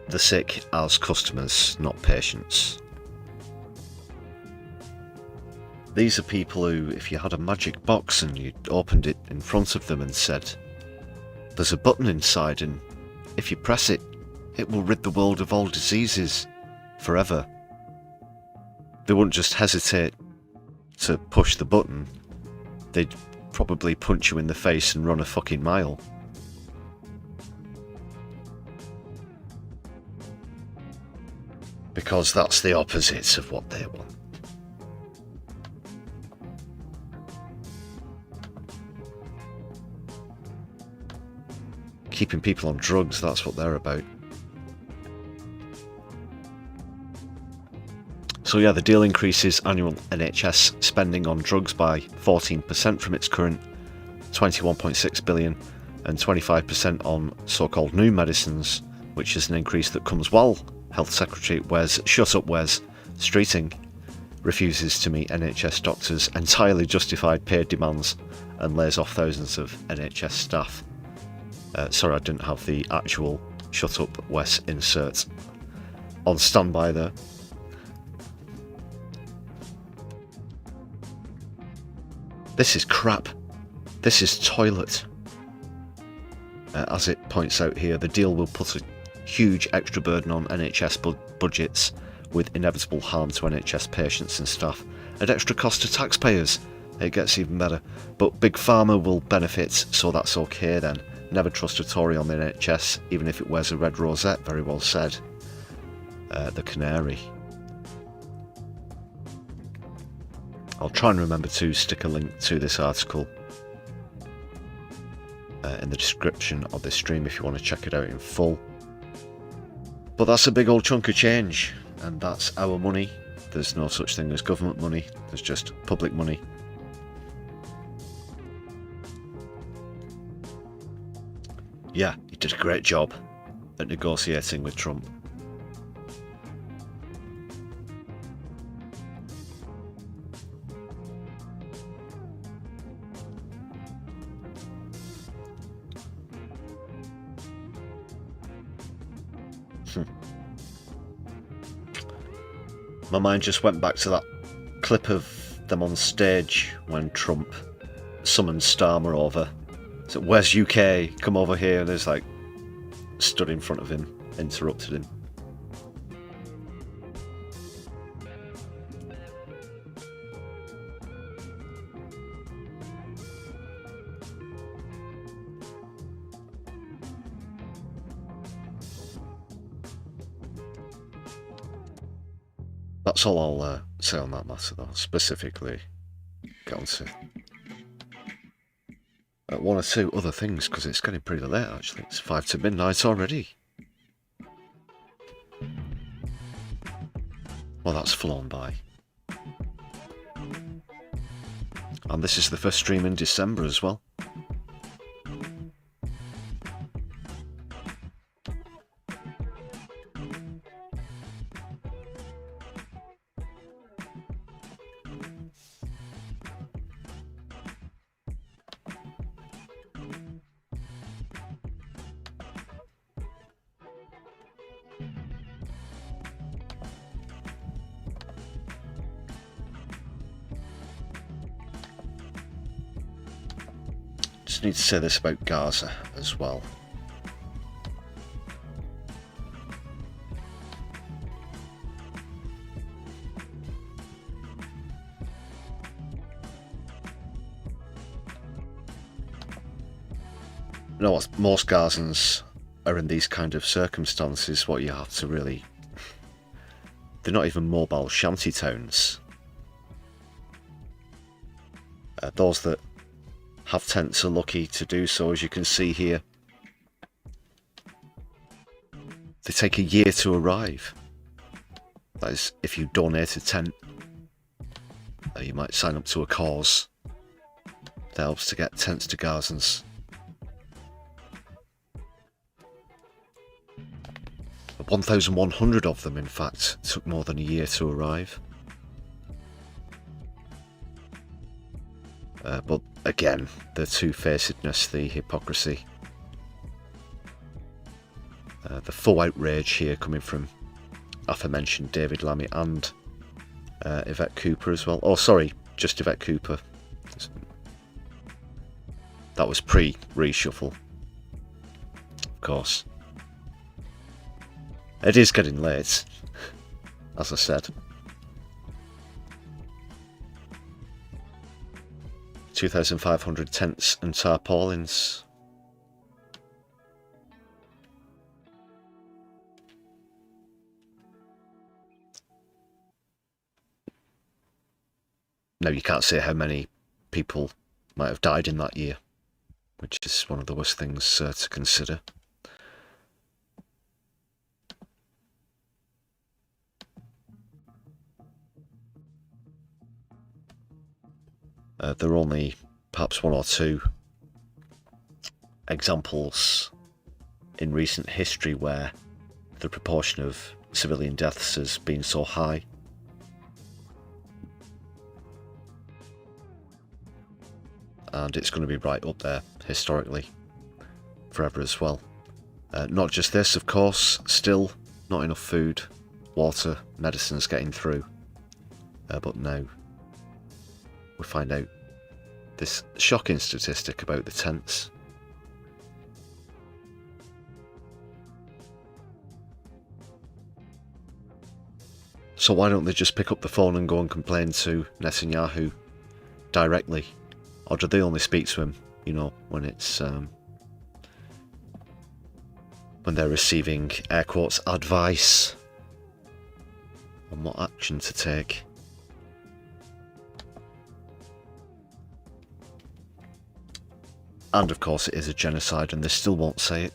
the sick as customers, not patients. These are people who, if you had a magic box and you opened it in front of them and said, there's a button inside and if you press it, it will rid the world of all diseases forever, they wouldn't just hesitate to push the button, they'd probably punch you in the face and run a fucking mile. Because that's the opposite of what they want. Keeping people on drugs, that's what they're about. So yeah, the deal increases annual NHS spending on drugs by 14% from its current 21.6 billion and 25% on so-called new medicines, which is an increase that comes while Health Secretary Wes Streeting refuses to meet NHS doctors' entirely justified pay demands and lays off thousands of NHS staff. Sorry, I didn't have the actual Shut Up Wes insert on standby there. This is crap. This is toilet. As it points out here, the deal will put a huge extra burden on NHS budgets with inevitable harm to NHS patients and staff and extra cost to taxpayers. It gets even better. But Big Pharma will benefit, so that's okay then. Never trust a Tory on the NHS, even if it wears a red rosette, very well said. The Canary. I'll try and remember to stick a link to this article in the description of this stream if you want to check it out in full. But that's a big old chunk of change, and that's our money. There's no such thing as government money, there's just public money. Yeah, he did a great job at negotiating with Trump. My mind just went back to that clip of them on stage when Trump summoned Starmer over. So, where's UK? Come over here. And there's like stood in front of him, interrupted him. That's all I'll say on that matter, though. Specifically, get on to one or two other things, because it's getting pretty late, actually. It's 5 to midnight already. Well, that's flown by. And this is the first stream in December as well. Need to say this about Gaza as well. You know what, most Gazans are in these kind of circumstances. What you have to really, they're not even mobile shanty towns. Those that have tents are lucky to do so, as you can see here. They take a year to arrive. That is, if you donate a tent, you might sign up to a cause that helps to get tents to Gazans. 1,100 of them, in fact, took more than a year to arrive. But again, the two-facedness, the hypocrisy, the full outrage here coming from aforementioned David Lammy and Yvette Cooper as well. Oh, sorry, just Yvette Cooper. That was pre-reshuffle, of course. It is getting late, as I said. 2,500 tents and tarpaulins. Now, you can't say how many people might have died in that year, which is one of the worst things to consider. There are only perhaps one or two examples in recent history where the proportion of civilian deaths has been so high. And it's going to be right up there historically forever as well. Not just this, of course, still not enough food, water, medicines getting through. But now we find out this shocking statistic about the tents. So why don't they just pick up the phone and go and complain to Netanyahu directly? Or do they only speak to him, you know, when it's when they're receiving, air quotes, advice on what action to take? And of course it is a genocide, and they still won't say it.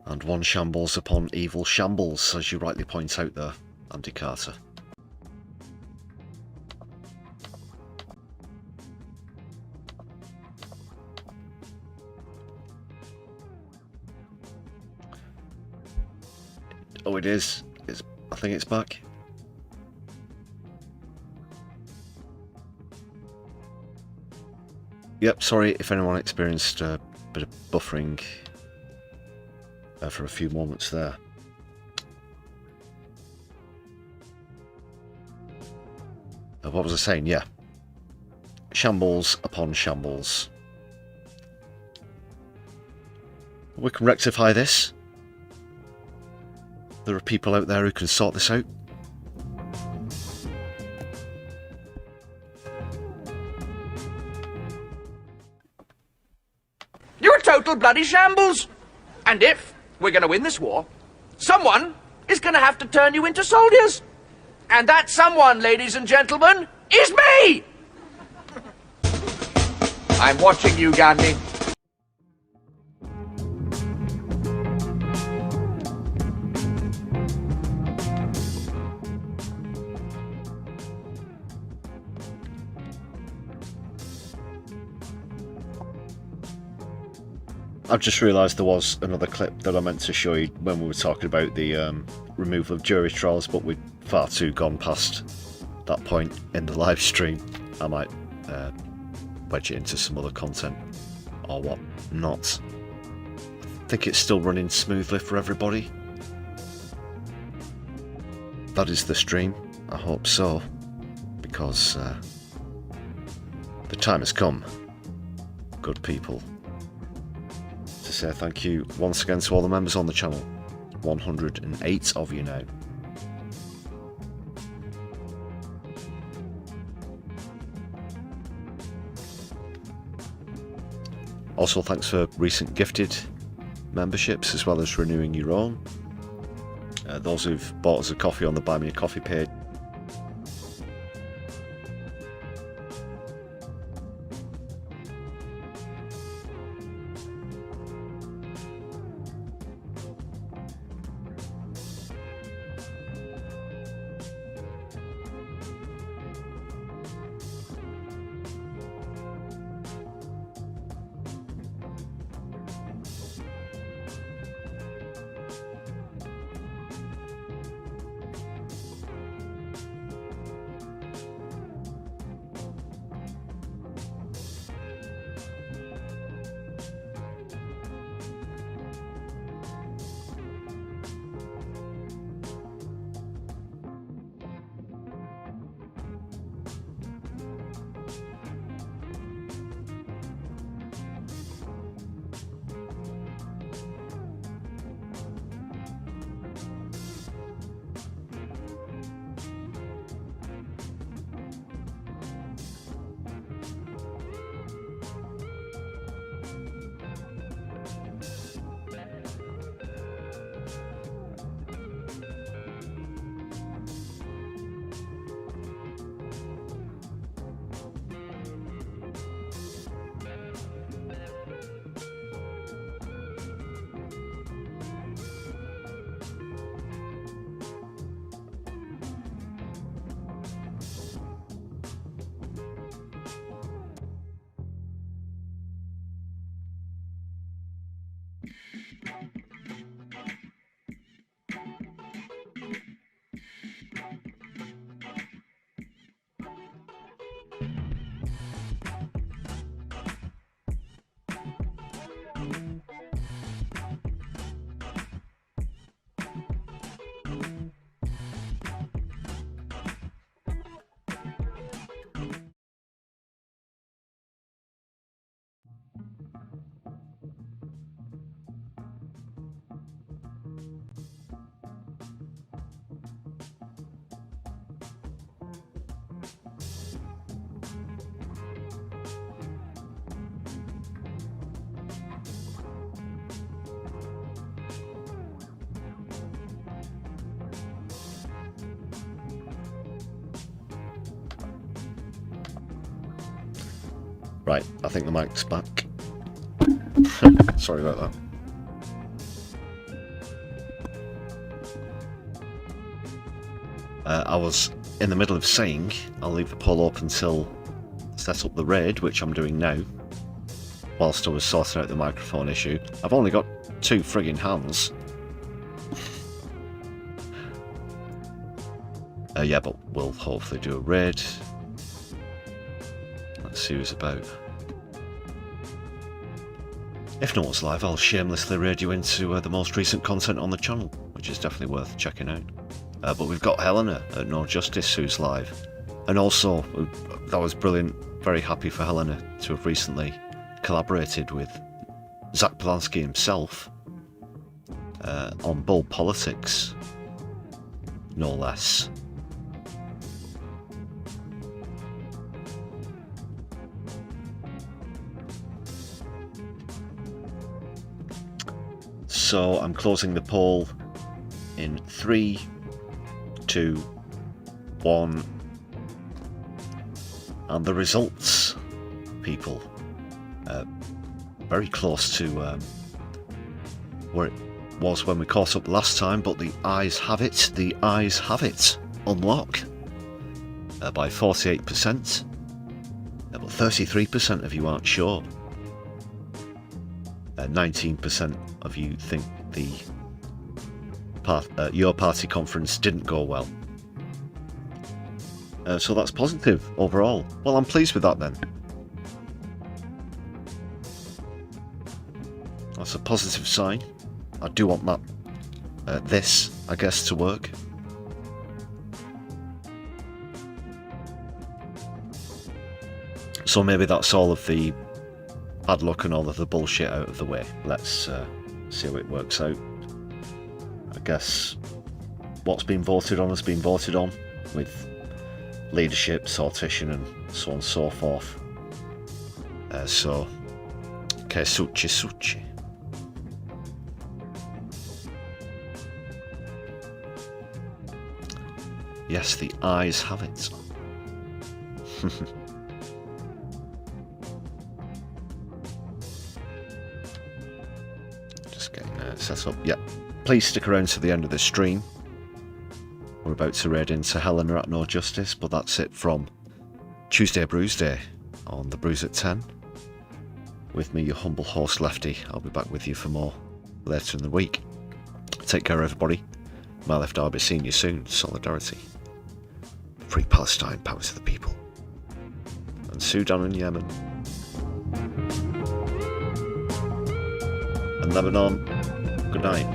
And one shambles upon evil shambles, as you rightly point out there, Andy Carter. Oh, it is. I think it's back. Yep, sorry if anyone experienced a bit of buffering for a few moments there. What was I saying? Yeah. Shambles upon shambles. We can rectify this. There are people out there who can sort this out.
You're a total bloody shambles. And if we're going to win this war, someone is going to have to turn you into soldiers. And that someone, ladies and gentlemen, is me! I'm watching you, Gandhi.
I've just realised there was another clip that I meant to show you when we were talking about the removal of jury trials, but we'd far too gone past that point in the live stream. I might wedge it into some other content or what not. I think it's still running smoothly for everybody. That is the stream. I hope so, because the time has come, good people, to say thank you once again to all the members on the channel. 108 of you now. Also, thanks for recent gifted memberships as well as renewing your own. Those who've bought us a coffee on the Buy Me a Coffee page. Right, I think the mic's back. Sorry about that. I was in the middle of saying I'll leave the poll open till set up the raid, which I'm doing now, whilst I was sorting out the microphone issue. I've only got 2 frigging hands. Yeah, but we'll hopefully do a raid. Let's see who's about. If no one's live, I'll shamelessly raid you into the most recent content on the channel, which is definitely worth checking out. But we've got Helena at No Justice who's live. And also, that was brilliant, very happy for Helena to have recently collaborated with Zach Polanski himself on Bold Politics, no less. So I'm closing the poll in 3, 2, 1, and the results, people, very close to where it was when we caught up last time, but the ayes have it, unlock by 48%, but 33% of you aren't sure. 19% of you think your party conference didn't go well. So that's positive overall. Well, I'm pleased with that then. That's a positive sign. I do want that, I guess, to work. So maybe that's all of the bad luck and all of the bullshit out of the way. Let's see how it works out. I guess what's been voted on has been voted on, with leadership, sortition and so on and so forth. So, que succe. Yes, the ayes have it. Just getting set up. Yeah, please stick around to the end of the stream. We're about to raid into Helena at No Justice, but that's it from Tuesday Brews Day on the Brews at 10. With me, your humble host Lefty. I'll be back with you for more later in the week. Take care, everybody. My left eye, be seeing you soon. Solidarity. Free Palestine, power to the people. And Sudan and Yemen. And Lebanon, good night.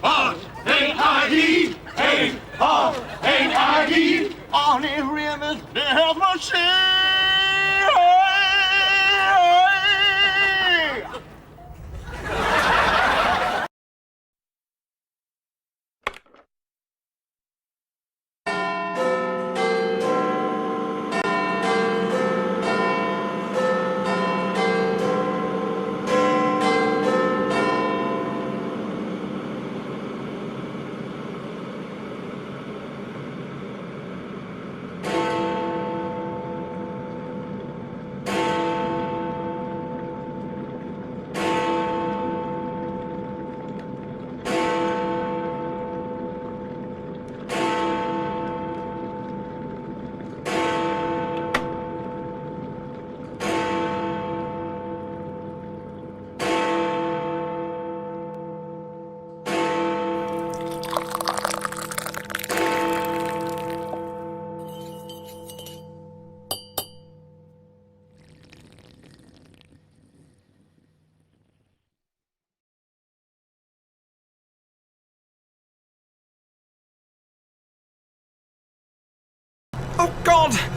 A-R-A-I-D, A-R-A-I-D, on a rim is death machine.
Oh God!